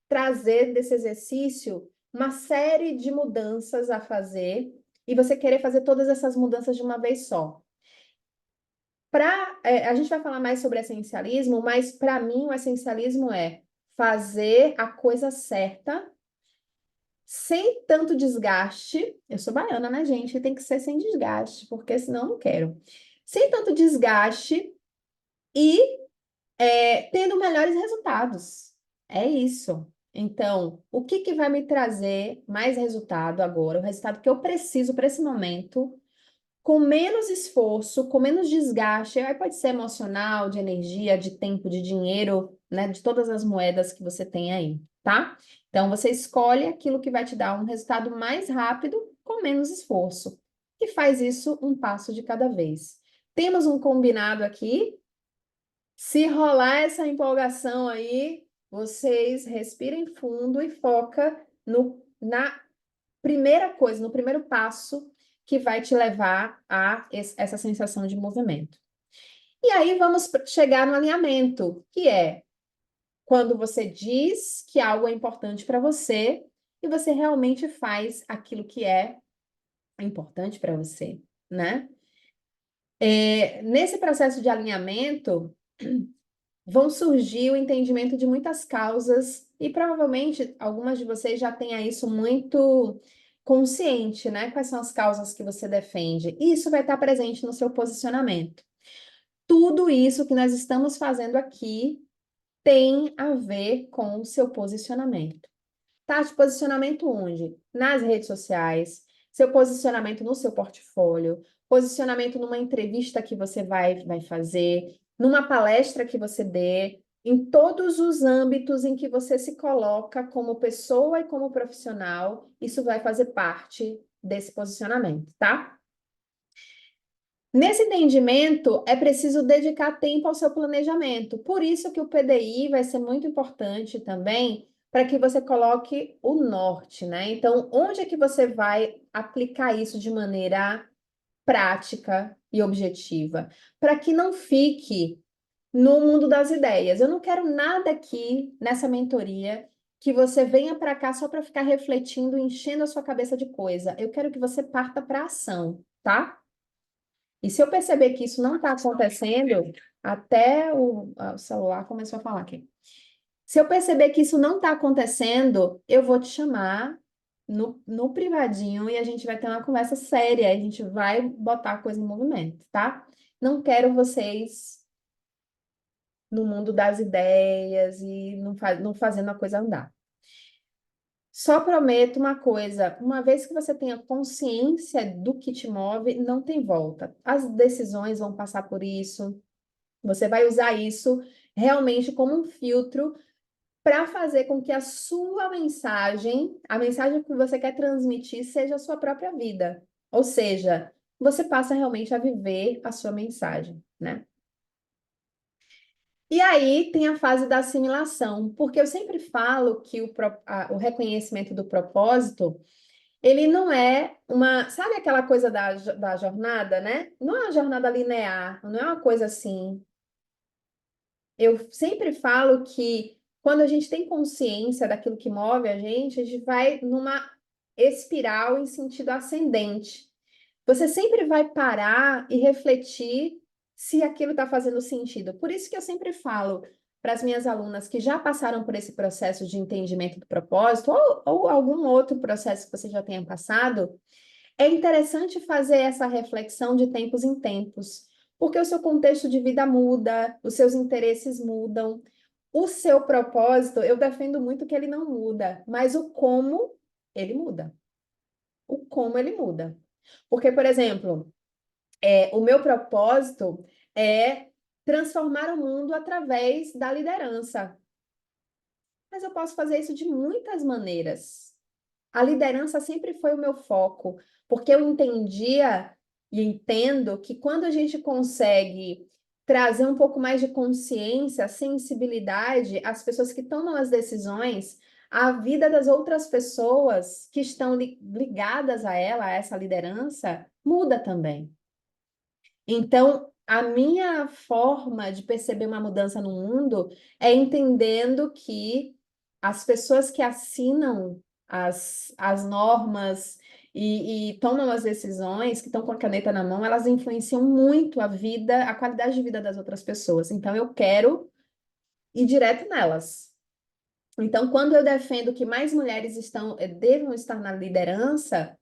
trazer desse exercício uma série de mudanças a fazer e você querer fazer todas essas mudanças de uma vez só. A gente vai falar mais sobre essencialismo, mas para mim o essencialismo é fazer a coisa certa sem tanto desgaste. Eu sou baiana, né, gente? Tem que ser sem desgaste, porque senão eu não quero. Sem tanto desgaste e tendo melhores resultados. É isso. Então, o que que vai me trazer mais resultado agora? O resultado que eu preciso para esse momento, com menos esforço, com menos desgaste. Aí pode ser emocional, de energia, de tempo, de dinheiro, né? De todas as moedas que você tem aí, tá? Então, você escolhe aquilo que vai te dar um resultado mais rápido, com menos esforço. E faz isso um passo de cada vez. Temos um combinado aqui. Se rolar essa empolgação aí, vocês respirem fundo e foca na primeira coisa, no primeiro passo que vai te levar a essa sensação de movimento. E aí vamos chegar no alinhamento, que é quando você diz que algo é importante para você e você realmente faz aquilo que é importante para você, né? Nesse processo de alinhamento, vão surgir o entendimento de muitas causas e provavelmente algumas de vocês já tenham isso muito consciente, né? Quais são as causas que você defende? E isso vai estar presente no seu posicionamento. Tudo isso que nós estamos fazendo aqui tem a ver com o seu posicionamento. Tá? De posicionamento onde? Nas redes sociais, seu posicionamento no seu portfólio, posicionamento numa entrevista que você vai fazer, numa palestra que você dê, em todos os âmbitos em que você se coloca como pessoa e como profissional, isso vai fazer parte desse posicionamento, tá? Nesse entendimento, é preciso dedicar tempo ao seu planejamento. Por isso que o PDI vai ser muito importante também para que você coloque o norte, né? Então, onde é que você vai aplicar isso de maneira prática e objetiva? Para que não fique no mundo das ideias. Eu não quero nada aqui nessa mentoria que você venha para cá só para ficar refletindo, enchendo a sua cabeça de coisa. Eu quero que você parta para a ação, tá? E se eu perceber que isso não está acontecendo, até o celular começou a falar aqui. Se eu perceber que isso não está acontecendo, eu vou te chamar no privadinho e a gente vai ter uma conversa séria. A gente vai botar a coisa em movimento, tá? Não quero vocês no mundo das ideias e não fazendo a coisa andar. Só prometo uma coisa, uma vez que você tenha consciência do que te move, não tem volta. As decisões vão passar por isso. Você vai usar isso realmente como um filtro para fazer com que a sua mensagem, a mensagem que você quer transmitir, seja a sua própria vida. Ou seja, você passa realmente a viver a sua mensagem, né? E aí tem a fase da assimilação, porque eu sempre falo que o reconhecimento do propósito, ele não é uma, sabe aquela coisa da jornada, né? Não é uma jornada linear, não é uma coisa assim. Eu sempre falo que quando a gente tem consciência daquilo que move a gente vai numa espiral em sentido ascendente. Você sempre vai parar e refletir se aquilo está fazendo sentido. Por isso que eu sempre falo para as minhas alunas que já passaram por esse processo de entendimento do propósito, ou algum outro processo que você já tenha passado, é interessante fazer essa reflexão de tempos em tempos, porque o seu contexto de vida muda, os seus interesses mudam, o seu propósito, eu defendo muito que ele não muda, mas o como ele muda. O como ele muda. Porque, por exemplo, o meu propósito é transformar o mundo através da liderança. Mas eu posso fazer isso de muitas maneiras. A liderança sempre foi o meu foco, porque eu entendia e entendo que quando a gente consegue trazer um pouco mais de consciência, sensibilidade às pessoas que tomam as decisões, a vida das outras pessoas que estão ligadas a ela, a essa liderança, muda também. Então, a minha forma de perceber uma mudança no mundo é entendendo que as pessoas que assinam as normas e tomam as decisões, que estão com a caneta na mão, elas influenciam muito a vida, a qualidade de vida das outras pessoas. Então, eu quero ir direto nelas. Então, quando eu defendo que mais mulheres devam estar na liderança,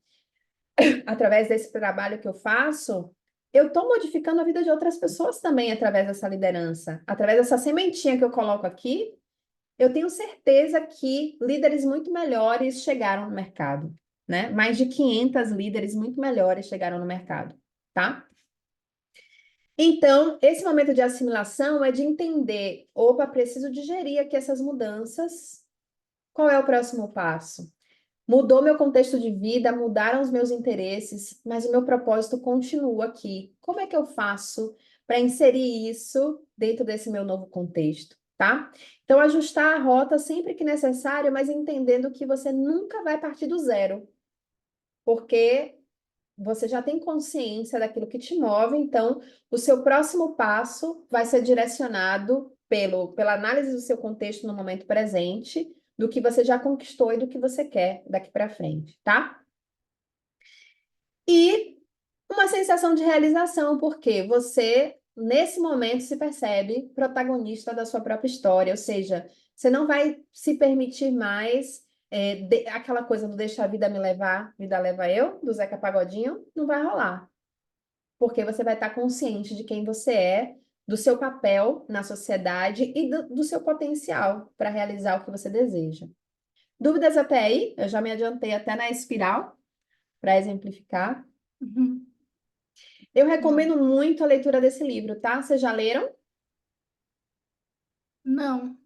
através desse trabalho que eu faço, eu estou modificando a vida de outras pessoas também através dessa liderança. Através dessa sementinha que eu coloco aqui, eu tenho certeza que líderes muito melhores chegaram no mercado, né? Mais de 500 líderes muito melhores chegaram no mercado, tá? Então, esse momento de assimilação é de entender, opa, preciso digerir aqui essas mudanças. Qual é o próximo passo? Mudou meu contexto de vida, mudaram os meus interesses, mas o meu propósito continua aqui. Como é que eu faço para inserir isso dentro desse meu novo contexto, tá? Então, ajustar a rota sempre que necessário, mas entendendo que você nunca vai partir do zero, porque você já tem consciência daquilo que te move, então o seu próximo passo vai ser direcionado pela análise do seu contexto no momento presente, do que você já conquistou e do que você quer daqui para frente, tá? E uma sensação de realização, porque você, nesse momento, se percebe protagonista da sua própria história, ou seja, você não vai se permitir mais aquela coisa do deixar a vida me levar, vida leva eu, do Zeca Pagodinho, não vai rolar, porque você vai estar consciente de quem você é, do seu papel na sociedade e do seu potencial para realizar o que você deseja. Dúvidas até aí? Eu já me adiantei até na espiral, para exemplificar. Uhum. Eu recomendo muito a leitura desse livro, tá? Vocês já leram? Não,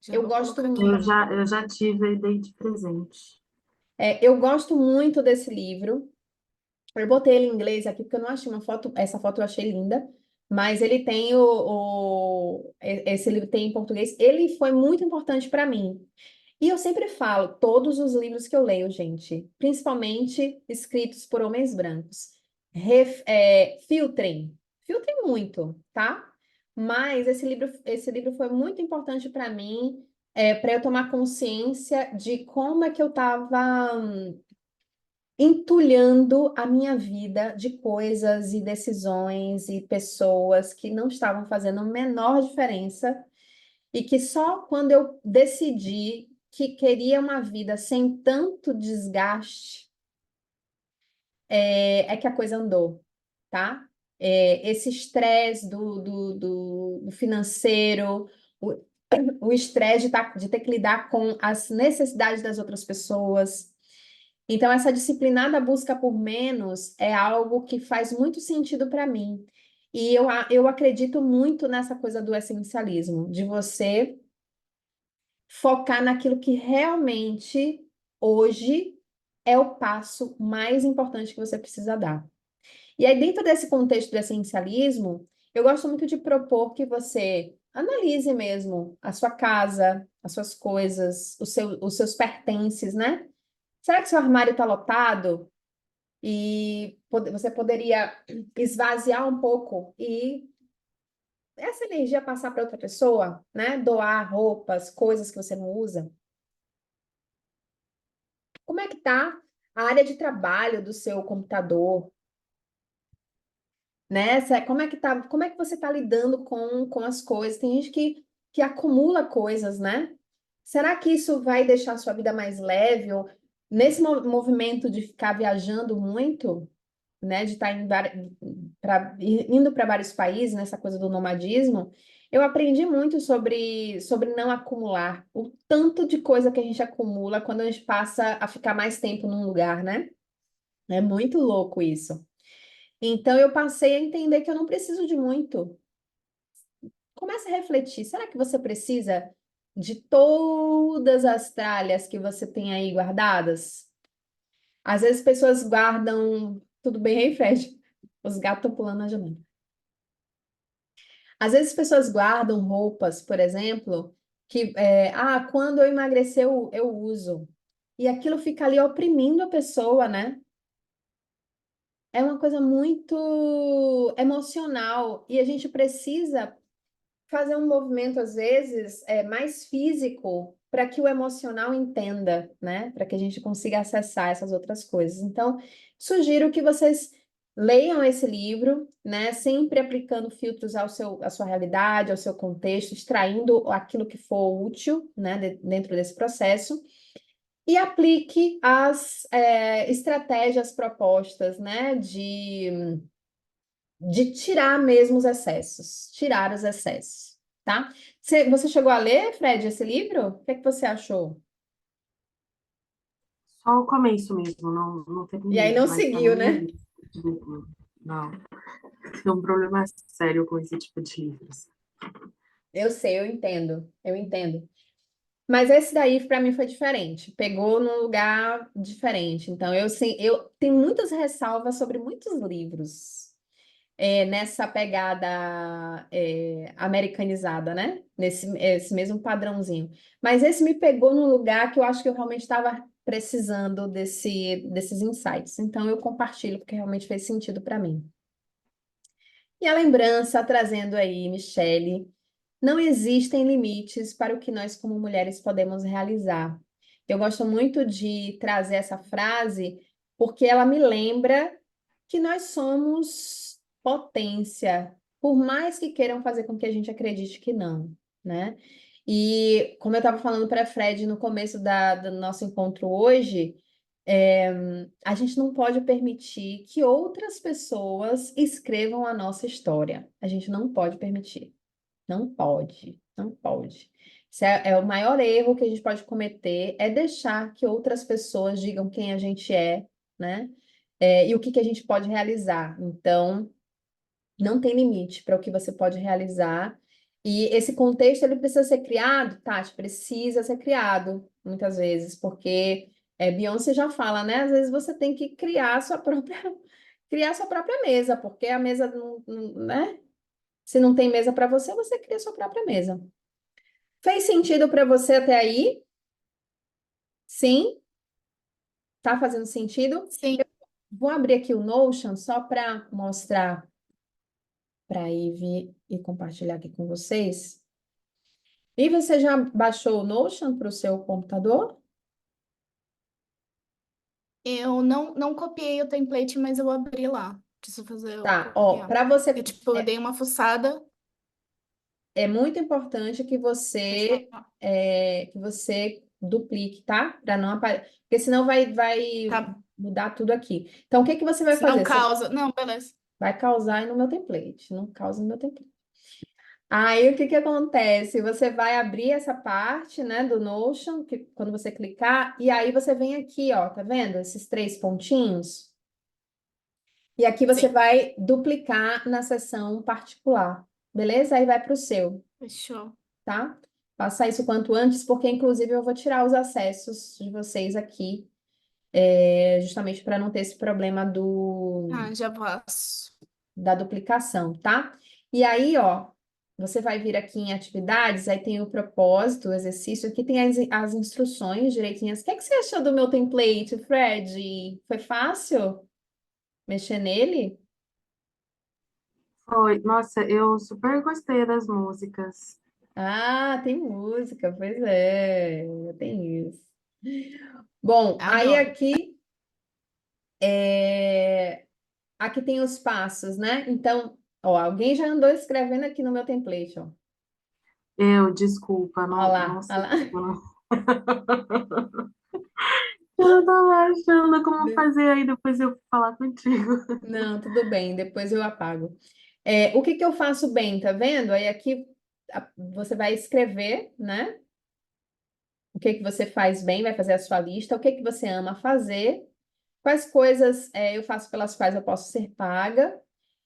já Eu vou gosto, colocar aqui. Eu já tive e dei de presente. eu gosto muito desse livro. Eu botei ele em inglês aqui porque eu não achei uma foto. Essa foto eu achei linda, mas ele tem esse livro tem em português. Ele foi muito importante para mim. E eu sempre falo, todos os livros que eu leio, gente, principalmente escritos por homens brancos, filtrem, filtrem muito, tá? Mas esse livro foi muito importante para mim, para eu tomar consciência de como é que eu estava entulhando a minha vida de coisas e decisões e pessoas que não estavam fazendo a menor diferença e que só quando eu decidi que queria uma vida sem tanto desgaste, é que a coisa andou, tá? Esse estresse do financeiro, o, o estresse de ter que lidar com as necessidades das outras pessoas. Então, essa disciplinada busca por menos é algo que faz muito sentido para mim. E eu acredito muito nessa coisa do essencialismo, de você focar naquilo que realmente hoje é o passo mais importante que você precisa dar. E aí, dentro desse contexto do essencialismo, eu gosto muito de propor que você analise mesmo a sua casa, as suas coisas, os seus pertences, né? Será que seu armário está lotado? E você poderia esvaziar um pouco e essa energia passar para outra pessoa, né? Doar roupas, coisas que você não usa. Como é que tá a área de trabalho do seu computador, né? Como é que tá, como é que você está lidando com as coisas? Tem gente que acumula coisas, né? Será que isso vai deixar a sua vida mais leve? Ou nesse movimento de ficar viajando muito, né? De estar indo para vários países, nessa coisa do nomadismo, eu aprendi muito sobre não acumular. O tanto de coisa que a gente acumula quando a gente passa a ficar mais tempo num lugar, né? É muito louco isso. Então eu passei a entender que eu não preciso de muito. Comece a refletir. Será que você precisa de todas as tralhas que você tem aí guardadas? Às vezes pessoas guardam. Tudo bem aí, Fred? Os gatos estão pulando na janela. Às vezes pessoas guardam roupas, por exemplo, que quando eu emagrecer eu uso. E aquilo fica ali oprimindo a pessoa, né? é uma coisa muito emocional e a gente precisa fazer um movimento, às vezes, mais físico para que o emocional entenda, né? Para que a gente consiga acessar essas outras coisas. Então, sugiro que vocês leiam esse livro, né? Sempre aplicando filtros à sua realidade, ao seu contexto, extraindo aquilo que for útil, né? Dentro desse processo. E aplique as estratégias propostas, né? De tirar mesmo os excessos, tirar os excessos, tá? Você chegou a ler, Fred, esse livro? O que é que você achou? Só o começo mesmo, não E aí terminei, não mas tá na seguiu, minha né? lista de leitura. Não, tem um problema sério com esse tipo de livros. Eu sei, eu entendo, eu entendo. Mas esse daí para mim foi diferente, pegou num lugar diferente. Então eu tenho muitas ressalvas sobre muitos livros. Nessa pegada americanizada, né? Esse mesmo padrãozinho. Mas esse me pegou num lugar que eu acho que eu realmente estava precisando desses insights. Então eu compartilho porque realmente fez sentido para mim. E a lembrança trazendo aí, Michele, não existem limites para o que nós como mulheres podemos realizar. Eu gosto muito de trazer essa frase porque ela me lembra que nós somos potência, por mais que queiram fazer com que a gente acredite que não, né? E como eu estava falando para Fred no começo do nosso encontro hoje, é, a gente não pode permitir que outras pessoas escrevam a nossa história. A gente não pode permitir. Não pode, não pode. Isso é o maior erro que a gente pode cometer, é deixar que outras pessoas digam quem a gente é, né? E o que a gente pode realizar. Então, não tem limite para o que você pode realizar. E esse contexto, ele precisa ser criado, Tati, precisa ser criado, muitas vezes, porque Beyoncé já fala, né? Às vezes você tem que criar sua própria mesa, porque a mesa né? Se não tem mesa para você, você cria sua própria mesa. Fez sentido para você até aí? Sim? Tá fazendo sentido? Sim. Vou abrir aqui o Notion só para mostrar para a Ivy e compartilhar aqui com vocês. E você já baixou o Notion para o seu computador? Eu não copiei o template, mas eu abri lá. Preciso fazer eu Tá, ó, copiar. para você Eu dei uma fuçada. é muito importante que Pode você falar. duplique, tá? Para não aparecer, porque senão vai Tá. mudar tudo aqui. Então, o que que você vai Se não fazer? Você causa. Não, beleza. vai causar aí no meu template, não causa no meu template. Aí, o que que acontece? Você vai abrir essa parte, né, do Notion, que quando você clicar, e aí você vem aqui, ó, tá vendo? Esses três pontinhos. E aqui você Sim. vai duplicar na seção particular, beleza? Aí vai para o seu, Fechou. tá? Faça isso quanto antes, porque inclusive eu vou tirar os acessos de vocês aqui, justamente para não ter esse problema Ah, já faço. da duplicação, tá? E aí, ó, você vai vir aqui em atividades, aí tem o propósito, o exercício, aqui tem as instruções direitinhas. O que é que você achou do meu template, Fred? Foi fácil mexer nele? Foi, nossa, eu super gostei das músicas. Ah, tem música, pois é, tem isso. Bom, aí Adoro. aqui tem os passos, né? Então, ó, alguém já andou escrevendo aqui no meu template, ó. Desculpa, Olha não lá, olha sei. lá. Eu não tava achando como fazer aí, depois eu falar contigo. Não, tudo bem, depois eu apago. O que que eu faço bem, tá vendo? Aí aqui você vai escrever, né? O que que você faz bem, vai fazer a sua lista. O que que você ama fazer? Quais coisas eu faço pelas quais eu posso ser paga?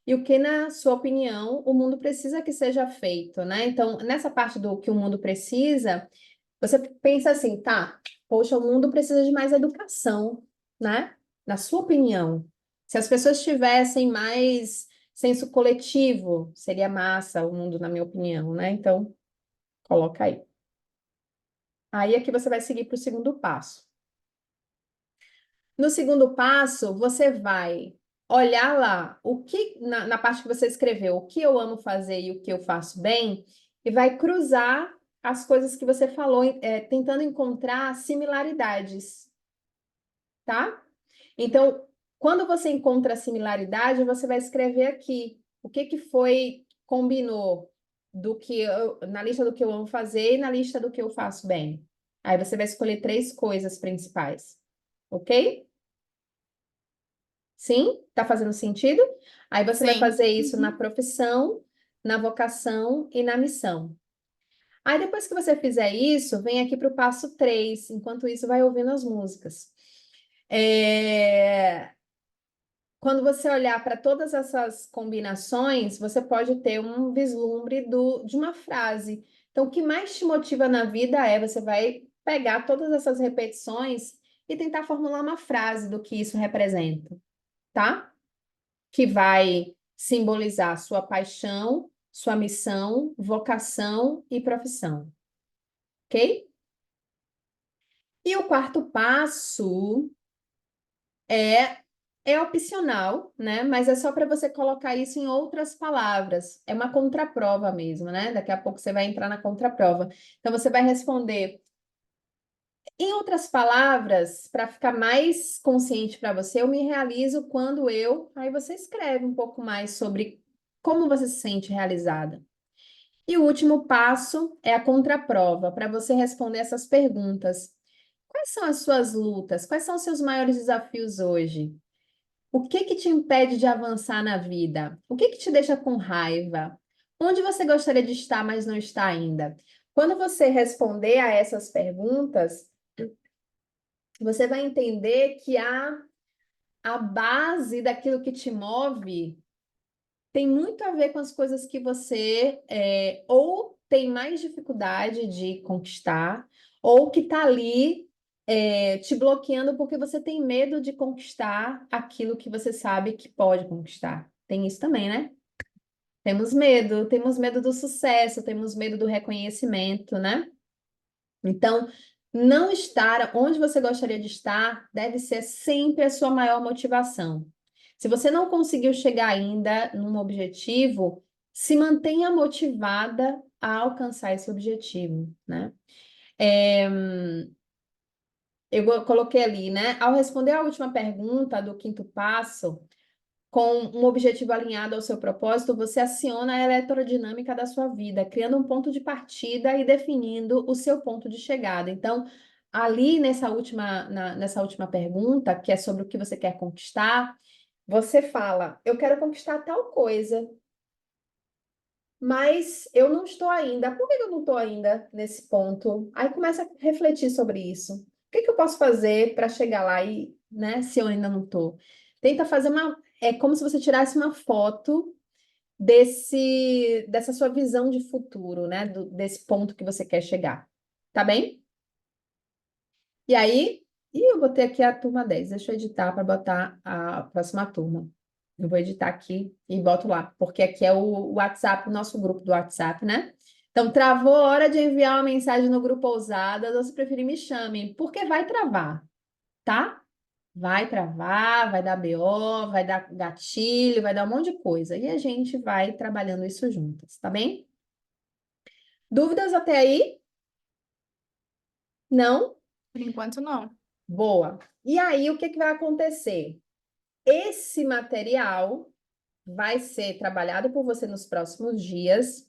E o que, na sua opinião, o mundo precisa que seja feito, né? Então, nessa parte do que o mundo precisa, você pensa assim, tá, poxa, o mundo precisa de mais educação, né? Na sua opinião, se as pessoas tivessem mais senso coletivo, seria massa o mundo, na minha opinião, né? Então, coloca aí. Aí aqui você vai seguir para o segundo passo. No segundo passo, você vai olhar lá o que na parte que você escreveu, o que eu amo fazer e o que eu faço bem, e vai cruzar as coisas que você falou, tentando encontrar similaridades, tá? Então, quando você encontra a similaridade, você vai escrever aqui o que foi, combinou na lista do que eu amo fazer e na lista do que eu faço bem. Aí você vai escolher 3 coisas principais, ok? Sim? Tá fazendo sentido? Aí você vai Sim. fazer isso na Uhum. profissão, na vocação e na missão. Aí depois que você fizer isso, vem aqui para o passo 3. Enquanto isso, vai ouvindo as músicas. Quando você olhar para todas essas combinações, você pode ter um vislumbre de uma frase. Então, o que mais te motiva na vida você vai pegar todas essas repetições e tentar formular uma frase do que isso representa, tá? Que vai simbolizar sua paixão, sua missão, vocação e profissão, ok? E o quarto passo é opcional, né? Mas é só para você colocar isso em outras palavras. É uma contraprova mesmo, né? Daqui a pouco você vai entrar na contraprova. Então você vai responder em outras palavras, para ficar mais consciente para você, eu me realizo quando eu. Aí você escreve um pouco mais sobre como você se sente realizada. E o último passo é a contraprova, para você responder essas perguntas. Quais são as suas lutas? Quais são os seus maiores desafios hoje? O que que te impede de avançar na vida? O que que te deixa com raiva? Onde você gostaria de estar, mas não está ainda? Quando você responder a essas perguntas, você vai entender que a base daquilo que te move tem muito a ver com as coisas que você ou tem mais dificuldade de conquistar, ou que está ali te bloqueando porque você tem medo de conquistar aquilo que você sabe que pode conquistar. Tem isso também, né? Temos medo do sucesso, temos medo do reconhecimento, né? Então, não estar onde você gostaria de estar deve ser sempre a sua maior motivação. Se você não conseguiu chegar ainda num objetivo, se mantenha motivada a alcançar esse objetivo, né? Eu coloquei ali, né? Ao responder a última pergunta do quinto passo, com um objetivo alinhado ao seu propósito, você aciona a eletrodinâmica da sua vida, criando um ponto de partida e definindo o seu ponto de chegada. Então, ali nessa última pergunta, que é sobre o que você quer conquistar, você fala: eu quero conquistar tal coisa, mas eu não estou ainda. Por que eu não estou ainda nesse ponto? Aí começa a refletir sobre isso. O que que eu posso fazer para chegar lá e, né, se eu ainda não estou? Tenta fazer é como se você tirasse uma foto dessa sua visão de futuro, né, desse ponto que você quer chegar. Tá bem? E aí, eu botei aqui a turma 10. Deixa eu editar para botar a próxima turma. Eu vou editar aqui e boto lá, porque aqui é o WhatsApp, o nosso grupo do WhatsApp, né? Então, travou a hora de enviar uma mensagem no grupo Ousadas, ou se preferir, me chamem, porque vai travar, tá? Vai travar, vai dar BO, vai dar gatilho, vai dar um monte de coisa. E a gente vai trabalhando isso juntas, tá bem? Dúvidas até aí? Não? Por enquanto, não. Boa. E aí, o que que vai acontecer? Esse material vai ser trabalhado por você nos próximos dias,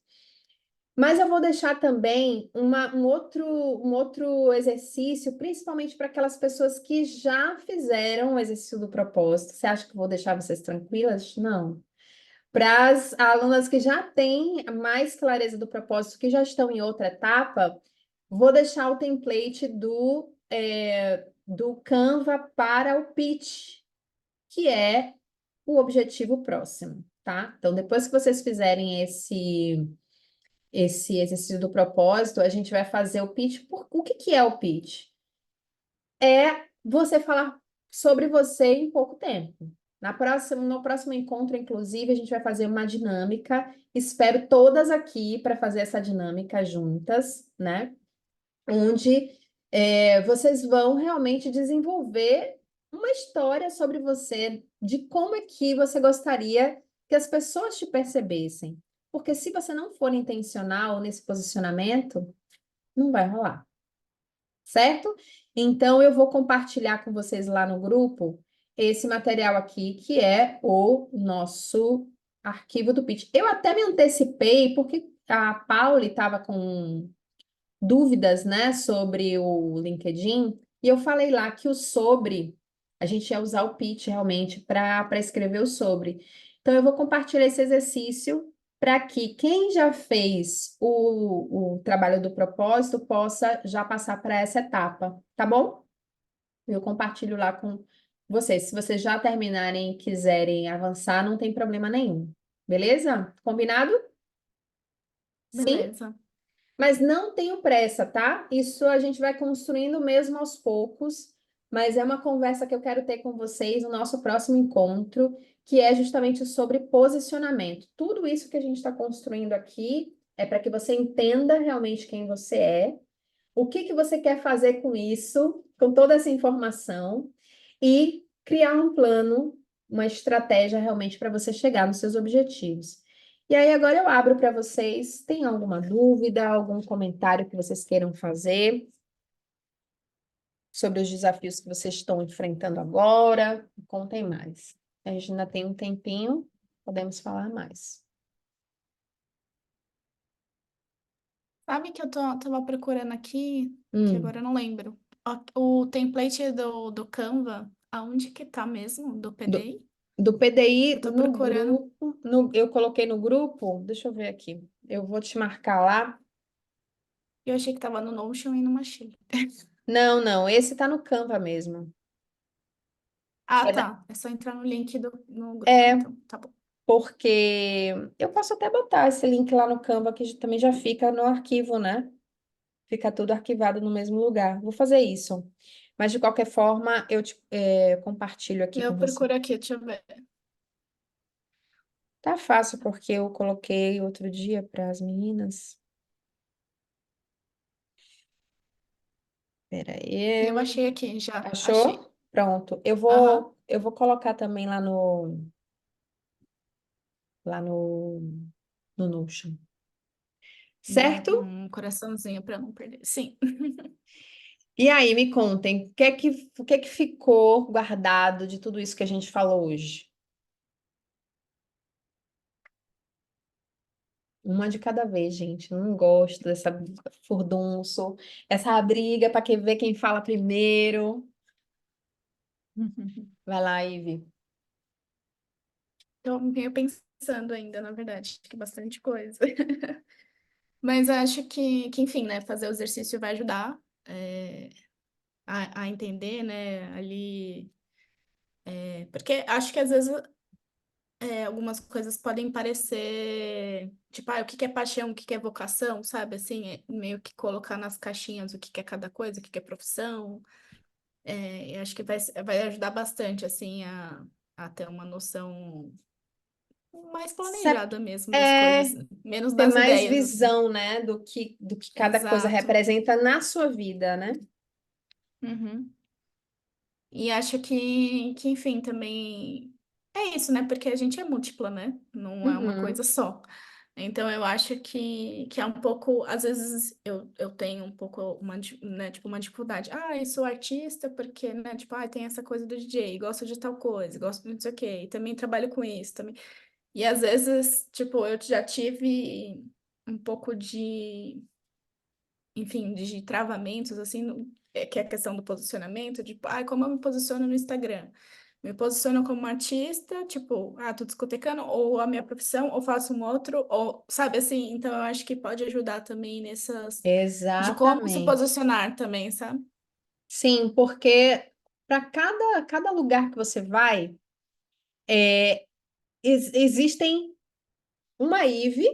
mas eu vou deixar também um outro exercício, principalmente para aquelas pessoas que já fizeram o exercício do propósito. Você acha que eu vou deixar vocês tranquilas? Não. Para as alunas que já têm mais clareza do propósito, que já estão em outra etapa, vou deixar o template do Canva para o pitch, que é o objetivo próximo, tá? Então, depois que vocês fizerem esse exercício do propósito, a gente vai fazer o pitch. O que que é o pitch? É você falar sobre você em pouco tempo. No próximo encontro, inclusive, a gente vai fazer uma dinâmica. Espero todas aqui para fazer essa dinâmica juntas, né? Onde vocês vão realmente desenvolver uma história sobre você de como é que você gostaria que as pessoas te percebessem. Porque se você não for intencional nesse posicionamento, não vai rolar, certo? Então, eu vou compartilhar com vocês lá no grupo esse material aqui, que é o nosso arquivo do pitch. Eu até me antecipei, porque a Pauli estava com dúvidas, né, sobre o LinkedIn, e eu falei lá que o sobre, a gente ia usar o pitch realmente para escrever o sobre. Então, eu vou compartilhar esse exercício para que quem já fez o trabalho do propósito possa já passar para essa etapa, tá bom? Eu compartilho lá com vocês. Se vocês já terminarem e quiserem avançar, não tem problema nenhum. Beleza? Combinado? Sim? Beleza. Mas não tenho pressa, tá? Isso a gente vai construindo mesmo aos poucos, mas é uma conversa que eu quero ter com vocês no nosso próximo encontro, que é justamente sobre posicionamento. Tudo isso que a gente está construindo aqui é para que você entenda realmente quem você é, o que que você quer fazer com isso, com toda essa informação, e criar um plano, uma estratégia realmente para você chegar nos seus objetivos. E aí, agora eu abro para vocês. Tem alguma dúvida, algum comentário que vocês queiram fazer sobre os desafios que vocês estão enfrentando agora? Contem mais. A gente ainda tem um tempinho, podemos falar mais. Sabe que eu tava procurando aqui, que Hum. agora eu não lembro. O template do Canva, aonde que tá mesmo? Do Do, PDI? do Eu PDI tô no procurando. grupo, eu coloquei no grupo, deixa eu ver aqui. Eu vou te marcar lá. Eu achei que tava no Notion e não achei. Não, não, esse tá no Canva mesmo. Ah, É, tá. É só entrar no link no grupo, é, então. Tá bom. porque eu posso até botar esse link lá no Canva, que também já fica no arquivo, né? Fica tudo arquivado no mesmo lugar. Vou fazer isso. Mas, de qualquer forma, compartilho aqui com Eu você. procuro aqui, deixa eu ver. Tá fácil, porque eu coloquei outro dia para as meninas. Espera Eu aí. achei aqui já. Achei. Achou? Pronto. Eu Aham. vou, eu vou colocar também lá no Notion. Certo? Um coraçãozinho para não perder. Sim. E aí, me contem, o que é que ficou guardado de tudo isso que a gente falou hoje? Uma de cada vez, gente. Não gosto dessa furdunço, essa briga para ver quem fala primeiro. Vai lá, Ive. Tô meio pensando ainda, na verdade, que bastante coisa. Mas acho que, enfim, né, fazer o exercício vai ajudar a entender, né, ali. Porque acho que às vezes algumas coisas podem parecer, tipo, o que que é paixão, o que que é vocação, sabe? Assim, meio que colocar nas caixinhas o que que é cada coisa, o que que é profissão. Eu acho que vai ajudar bastante, assim, a ter uma noção mais Sep- planejada mesmo das É coisas, menos ter das mais ideias, assim. visão, né, do que cada coisa Exato. representa na sua vida, né? Uhum. E acho que, enfim, também é isso, né? Porque a gente é múltipla, né? Não é uma Uhum. coisa só. Então, eu acho que é um pouco, às vezes eu tenho um pouco né, tipo, uma dificuldade. Eu sou artista porque, né, tipo, tem essa coisa do DJ, gosto de tal coisa, gosto de não sei o quê, e também trabalho com isso, também. E às vezes, tipo, eu já tive um pouco de, enfim, de travamentos, assim, que é a questão do posicionamento, de, como eu me posiciono no Instagram? Me posiciono como artista, tipo, tô discotecando, ou a minha profissão, ou faço um outro, ou, sabe, assim, então eu acho que pode ajudar também de como se Exatamente. posicionar também, sabe? Sim, porque para cada lugar que você vai, existem uma Ive,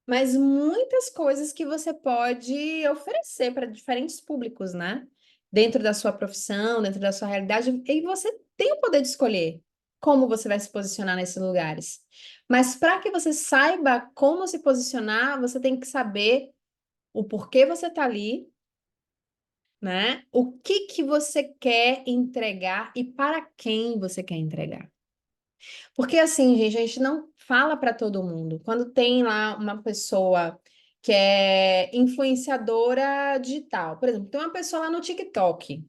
mas muitas coisas que você pode oferecer para diferentes públicos, né? Dentro da sua profissão, dentro da sua realidade, e você tem o poder de escolher como você vai se posicionar nesses lugares. Mas para que você saiba como se posicionar, você tem que saber o porquê você está ali, né? O que que você quer entregar e para quem você quer entregar. Porque assim, gente, a gente não fala para todo mundo. Quando tem lá uma pessoa que é influenciadora digital, por exemplo, tem uma pessoa lá no TikTok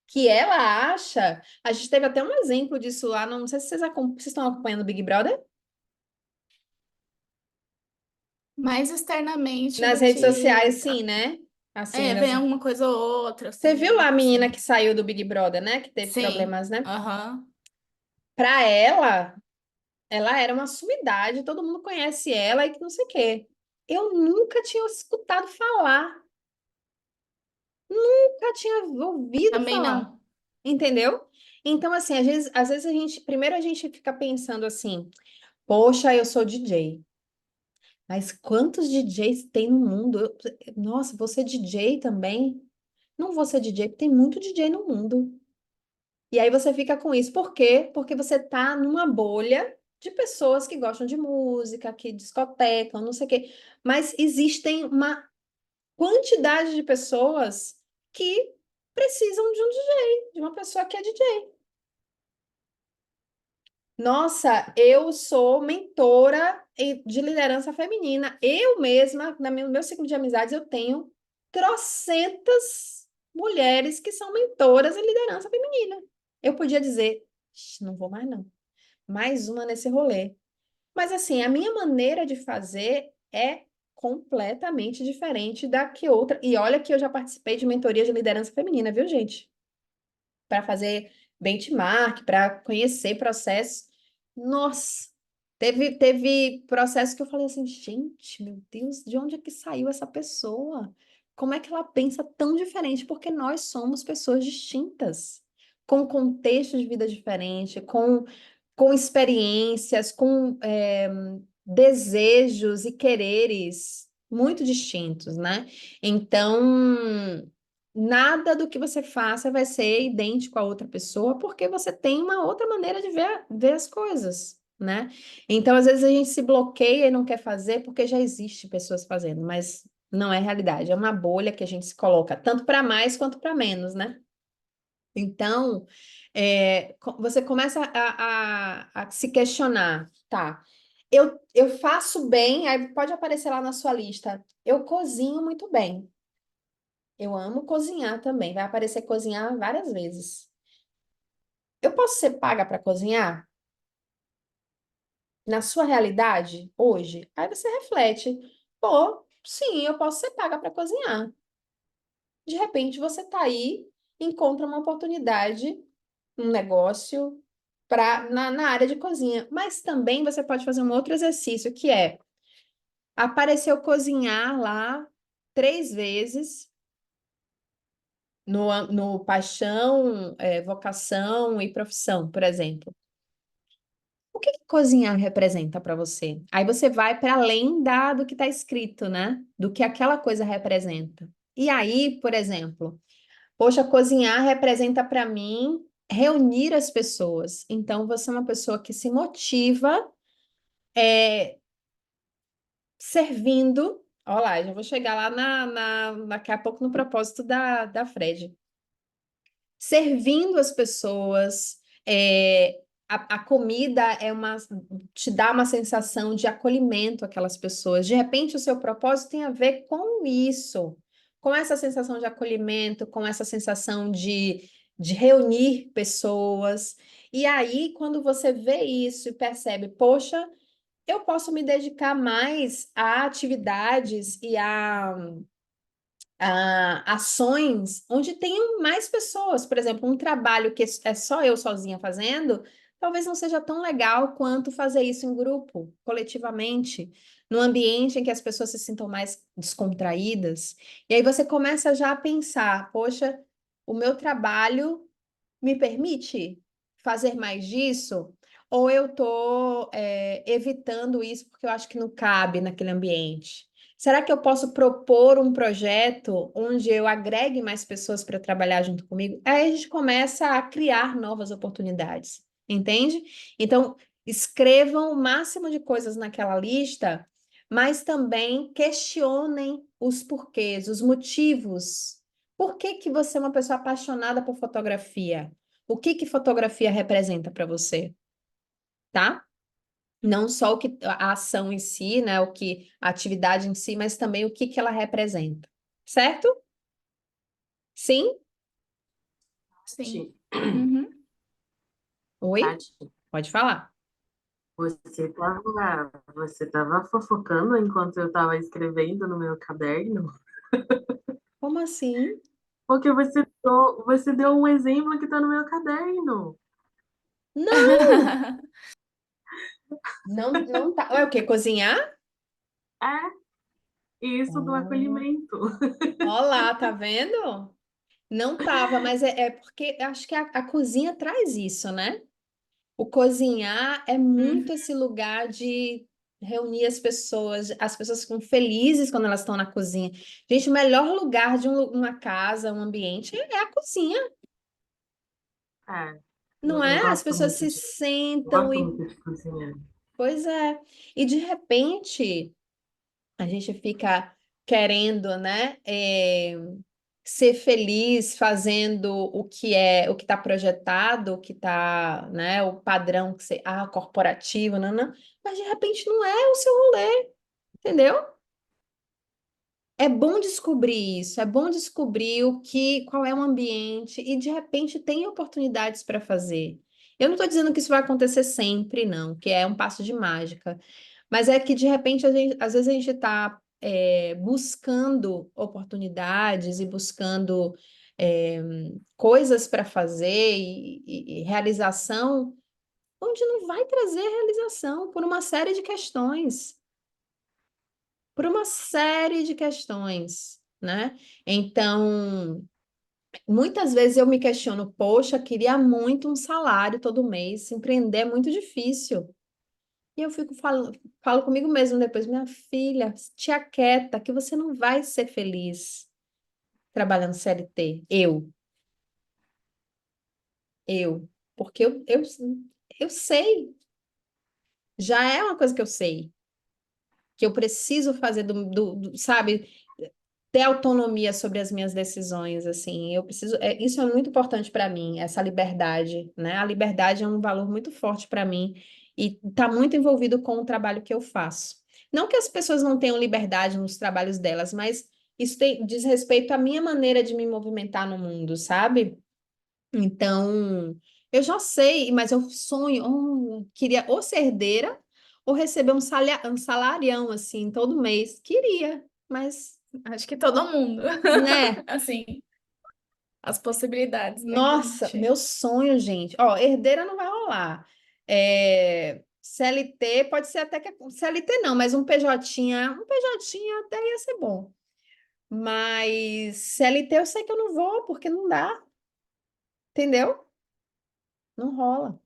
que ela acha. A gente teve até um exemplo disso lá, não sei se vocês estão acompanhando o Big Brother Mas externamente nas do redes que. sociais, sim, né? Assim, É, vem alguma coisa ou outra, você viu lá assim, a menina sim. que saiu do Big Brother, né? Que teve Sim, problemas, né? aham. Para ela era uma sumidade, todo mundo conhece ela e que não sei o quê. Eu nunca tinha escutado falar, nunca tinha ouvido Também falar, não. entendeu? Então, assim, às vezes primeiro a gente fica pensando assim, poxa, eu sou DJ, mas quantos DJs tem no mundo? Nossa, vou ser DJ também? Não vou ser DJ, porque tem muito DJ no mundo. E aí você fica com isso. Por quê? Porque você tá numa bolha de pessoas que gostam de música, que discotecam, não sei o quê. Mas existem uma quantidade de pessoas que precisam de um DJ, de uma pessoa que é DJ. Nossa, eu sou mentora de liderança feminina. Eu mesma, no meu ciclo de amizades, eu tenho trocentas mulheres que são mentoras em liderança feminina. Eu podia dizer, "Ixi, não vou mais não. Mais uma nesse rolê." Mas assim, a minha maneira de fazer é completamente diferente da que outra. E olha que eu já participei de mentoria de liderança feminina, viu, gente? Para fazer benchmark, para conhecer processos. Nossa, teve processo que eu falei assim, gente, meu Deus, de onde é que saiu essa pessoa? Como é que ela pensa tão diferente? Porque nós somos pessoas distintas, com contextos de vida diferente, com experiências, com desejos e quereres muito distintos, né? Então, nada do que você faça vai ser idêntico a outra pessoa, porque você tem uma outra maneira de ver as coisas, né? Então, às vezes a gente se bloqueia e não quer fazer porque já existe pessoas fazendo, mas não é realidade, é uma bolha que a gente se coloca, tanto para mais quanto para menos, né? Então, você começa a se questionar, tá? Eu faço bem, aí pode aparecer lá na sua lista. Eu cozinho muito bem. Eu amo cozinhar também. Vai aparecer cozinhar várias vezes. Eu posso ser paga para cozinhar? Na sua realidade, hoje? Aí você reflete. Pô, sim, eu posso ser paga para cozinhar. De repente você tá aí, encontra uma oportunidade, um negócio na área de cozinha. Mas também você pode fazer um outro exercício, que é apareceu cozinhar lá 3 vezes no paixão, vocação e profissão, por exemplo. O que cozinhar representa para você? Aí você vai para além do que está escrito, né? Do que aquela coisa representa. E aí, por exemplo, poxa, cozinhar representa para mim reunir as pessoas. Então, você é uma pessoa que se motiva servindo. Olha lá, já vou chegar lá daqui a pouco no propósito da Fred. Servindo as pessoas, a comida te dá uma sensação de acolhimento àquelas pessoas. De repente, o seu propósito tem a ver com isso, com essa sensação de acolhimento, com essa sensação de reunir pessoas. E aí, quando você vê isso e percebe, poxa, eu posso me dedicar mais a atividades e a ações onde tenham mais pessoas. Por exemplo, um trabalho que é só eu sozinha fazendo, talvez não seja tão legal quanto fazer isso em grupo, coletivamente, num ambiente em que as pessoas se sintam mais descontraídas. E aí você começa já a pensar, poxa, o meu trabalho me permite fazer mais disso? Ou eu estou evitando isso porque eu acho que não cabe naquele ambiente? Será que eu posso propor um projeto onde eu agregue mais pessoas para trabalhar junto comigo? Aí a gente começa a criar novas oportunidades, entende? Então, escrevam o máximo de coisas naquela lista, mas também questionem os porquês, os motivos. Por que que você é uma pessoa apaixonada por fotografia? O que que fotografia representa para você? tá? Não só o que a ação em si, né? O que a atividade em si, mas também o que ela representa. Certo? Sim? Sim. Tati, Uhum. Oi? Tati, Pode falar. você tava fofocando enquanto eu estava escrevendo no meu caderno? Como assim? Porque você deu um exemplo que está no meu caderno. Não, não tá. É o quê? Cozinhar? É, isso do Oh, acolhimento. ó lá, tá vendo? Não tava, mas é porque acho que a cozinha traz isso, né? O cozinhar é muito Uhum. esse lugar de reunir as pessoas ficam felizes quando elas estão na cozinha. Gente, o melhor lugar de uma casa, um ambiente é a cozinha, É, não eu é? As gosto pessoas muito se de, eu sentam gosto e, muito de cozinhar. pois é, e de repente a gente fica querendo, né? Ser feliz fazendo o que está projetado, o que está, né, o padrão que você, corporativo, não, mas de repente não é o seu rolê, entendeu? É bom descobrir isso, é bom descobrir qual é o ambiente e de repente tem oportunidades para fazer. Eu não estou dizendo que isso vai acontecer sempre, não, que é um passo de mágica, mas é que de repente às vezes a gente está buscando oportunidades e buscando é, coisas para fazer e realização, onde não vai trazer realização por uma série de questões por uma série de questões, né? Então, muitas vezes eu me questiono, poxa, queria muito um salário todo mês, empreender é muito difícil. E eu falo comigo mesmo depois, minha filha, te aquieta, que você não vai ser feliz trabalhando CLT. Eu, porque eu sei, já é uma coisa que eu sei. Que eu preciso fazer sabe, ter autonomia sobre as minhas decisões, assim, eu preciso, isso é muito importante para mim, essa liberdade, né? A liberdade é um valor muito forte para mim e está muito envolvido com o trabalho que eu faço. Não que as pessoas não tenham liberdade nos trabalhos delas, mas isso diz respeito à minha maneira de me movimentar no mundo, sabe? Então, eu já sei, mas eu sonho, queria ou ser herdeira ou receber um salarião assim todo mês. Queria, mas, Acho que todo mundo. né? Assim, as possibilidades, né, que a Nossa, gente. meu sonho, gente. Ó, herdeira não vai rolar. CLT pode ser até que CLT não, mas um PJ até ia ser bom. Mas CLT eu sei que eu não vou, porque não dá, entendeu? Não rola.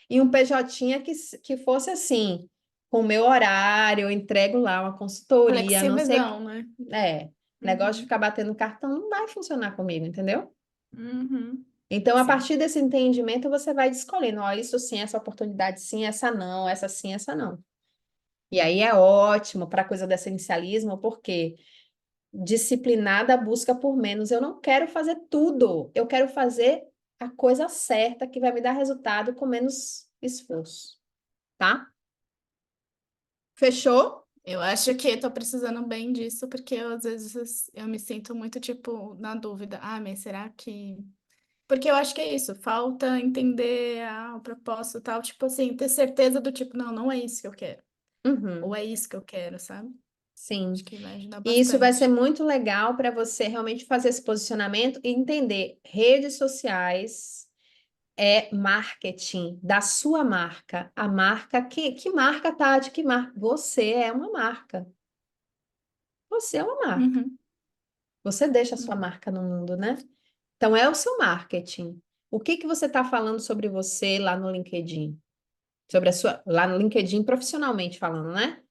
E um PJ que fosse assim, com o meu horário, eu entrego lá uma consultoria, não sei. Flexibilizão, né? É, negócio de Uhum. ficar batendo cartão não vai funcionar comigo, entendeu? Uhum. Então, a Sim. partir desse entendimento, você vai escolhendo, ó, isso sim, essa oportunidade sim, essa não, essa sim, essa não. E aí é ótimo para a coisa desse inicialismo, porque disciplinada busca por menos. Eu não quero fazer tudo, eu quero fazer a coisa certa que vai me dar resultado com menos esforço, tá? Fechou? Eu acho que tô precisando bem disso, porque eu, às vezes eu me sinto muito, tipo, na dúvida. Ah, mas será que. Porque eu acho que é isso, falta entender o propósito e tal, tipo assim, ter certeza do tipo, não, não é isso que eu quero. Ou Uhum, é isso que eu quero, sabe? sim. Acho que vai ajudar E isso vai ser bastante. muito legal para você realmente fazer esse posicionamento e entender redes sociais é marketing da sua marca. A marca, que marca, Tati? Que marca? Você é uma marca. Você é uma marca. Uhum. Você deixa a sua Uhum. marca no mundo, né? Então é o seu marketing. O que que você está falando sobre você lá no LinkedIn? Sobre a sua, lá no LinkedIn profissionalmente falando, né?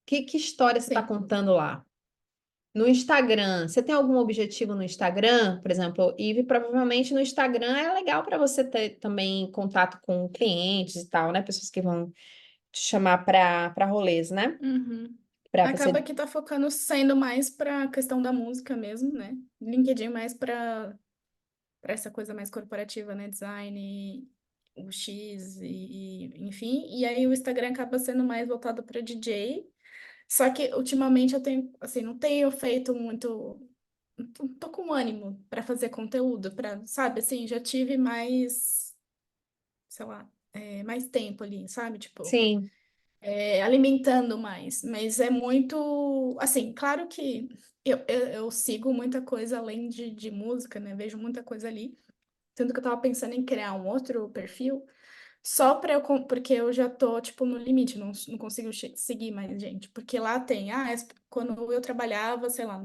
Que história você está Sim. contando lá? No Instagram, você tem algum objetivo no Instagram? Por exemplo, Ive, provavelmente no Instagram é legal para você ter também contato com clientes e tal, né? Pessoas que vão te chamar para rolês, né? Uhum. Para Acaba você. que tá focando sendo mais pra questão da música mesmo, né? LinkedIn mais pra essa coisa mais corporativa, né? Design o X enfim, e aí o Instagram acaba sendo mais voltado para DJ. Só que ultimamente eu tenho, assim, não tenho feito muito, não tô com ânimo para fazer conteúdo, para, sabe, assim, já tive mais, sei lá, mais tempo ali, sabe? Tipo, Sim. alimentando mais, mas é muito, assim, claro que eu sigo muita coisa além de música, né? Vejo muita coisa ali. Tanto que eu tava pensando em criar um outro perfil, só para porque eu já tô, tipo, no limite, não consigo seguir mais gente. Porque lá tem, quando eu trabalhava, sei lá,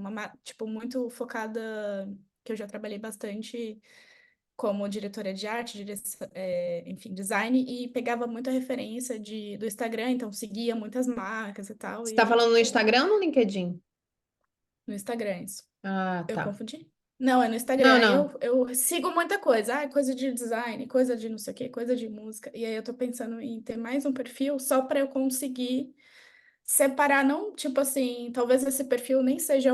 tipo, muito focada, que eu já trabalhei bastante como diretora de arte, enfim, design, e pegava muita referência do Instagram, então seguia muitas marcas e tal, Você e está aí, falando no tipo, Instagram ou no LinkedIn? no Instagram, isso. Ah, Eu tá. confundi? Não, é no Instagram. Não, Aí não. eu sigo muita coisa. Coisa de design, coisa de não sei o quê, coisa de música. E aí eu tô pensando em ter mais um perfil só para eu conseguir separar, não, tipo assim, talvez esse perfil nem seja,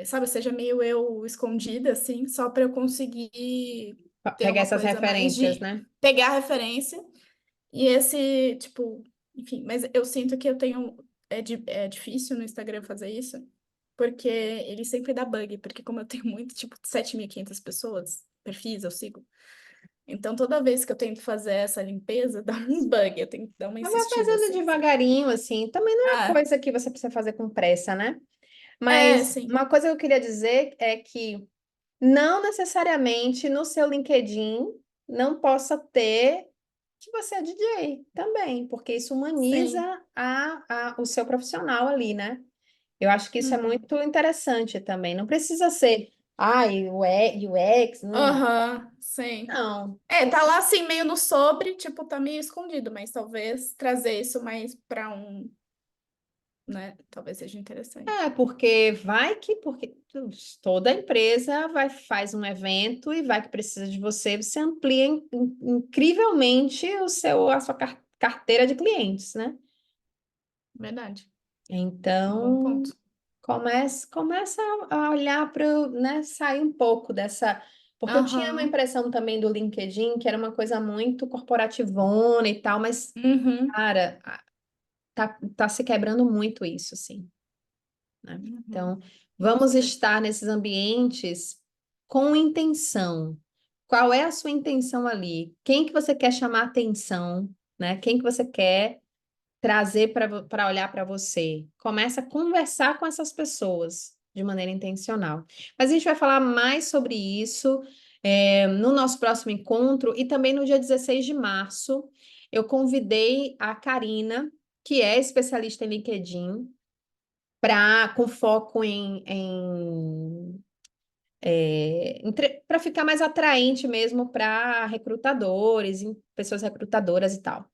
sabe, seja meio eu escondida, assim, só para eu conseguir ter Pegar uma essas coisa mais referências, de né? pegar a referência. E esse, tipo, enfim, mas eu sinto que eu tenho. É difícil no Instagram fazer isso, porque ele sempre dá bug, porque como eu tenho muito, tipo, 7.500 pessoas, perfis eu sigo, então toda vez que eu tento fazer essa limpeza, dá uns bug, eu tenho que dar uma Mas vai insistida, fazendo assim, sabe? devagarinho, assim. Também não é uma Ah, coisa que você precisa fazer com pressa, né? Mas sim, uma coisa que eu queria dizer é que não necessariamente no seu LinkedIn não possa ter que você é DJ também, porque isso humaniza sim. o seu profissional ali, né? Eu acho que isso é Uhum. muito interessante também. Não precisa ser, UX, Aham, sim. não. Tá lá assim, meio no sobre, tipo, tá meio escondido, mas talvez trazer isso mais pra né? Talvez seja interessante. Porque toda empresa faz um evento e vai que precisa de você, você amplia incrivelmente a sua carteira de clientes, né? Verdade. Um bom Então, ponto. começa a olhar para, né, sair um pouco dessa. Porque eu tinha uma Aham. impressão também do LinkedIn que era uma coisa muito corporativona e tal, mas, Uhum. cara, tá se quebrando muito isso, assim, né? Uhum. Então, Com vamos certeza. estar nesses ambientes com intenção. Qual é a sua intenção ali? Quem que você quer chamar atenção, né? Quem que você quer trazer para olhar para você? Começa a conversar com essas pessoas de maneira intencional. Mas a gente vai falar mais sobre isso, no nosso próximo encontro e também no dia 16 de março. Eu convidei a Karina, que é especialista em LinkedIn, com foco para ficar mais atraente mesmo para recrutadores, pessoas recrutadoras e tal.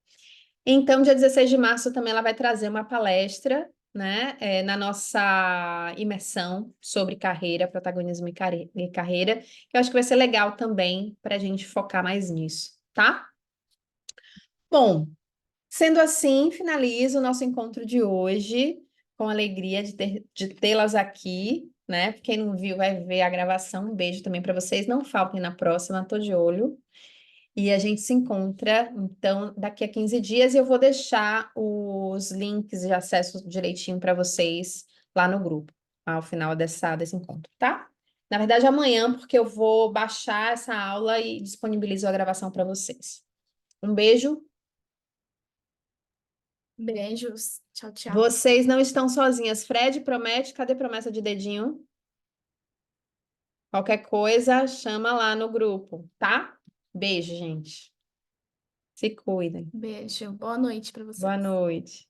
Então, dia 16 de março também ela vai trazer uma palestra, né, na nossa imersão sobre carreira, protagonismo e carreira, que eu acho que vai ser legal também para a gente focar mais nisso, tá? Bom, sendo assim, finalizo o nosso encontro de hoje, com alegria de tê-las aqui, né? Quem não viu vai ver a gravação. Um beijo também para vocês. Não faltem na próxima, tô de olho. E a gente se encontra, então, daqui a 15 dias. E eu vou deixar os links de acesso direitinho para vocês lá no grupo, ao final desse encontro, tá? Na verdade, amanhã, porque eu vou baixar essa aula e disponibilizo a gravação para vocês. Um beijo. Beijos. Tchau, tchau. Vocês não estão sozinhas. Fred promete, cadê promessa de dedinho? Qualquer coisa, chama lá no grupo, tá? Beijo, gente. Se cuidem. Beijo. Boa noite para Boa vocês. noite.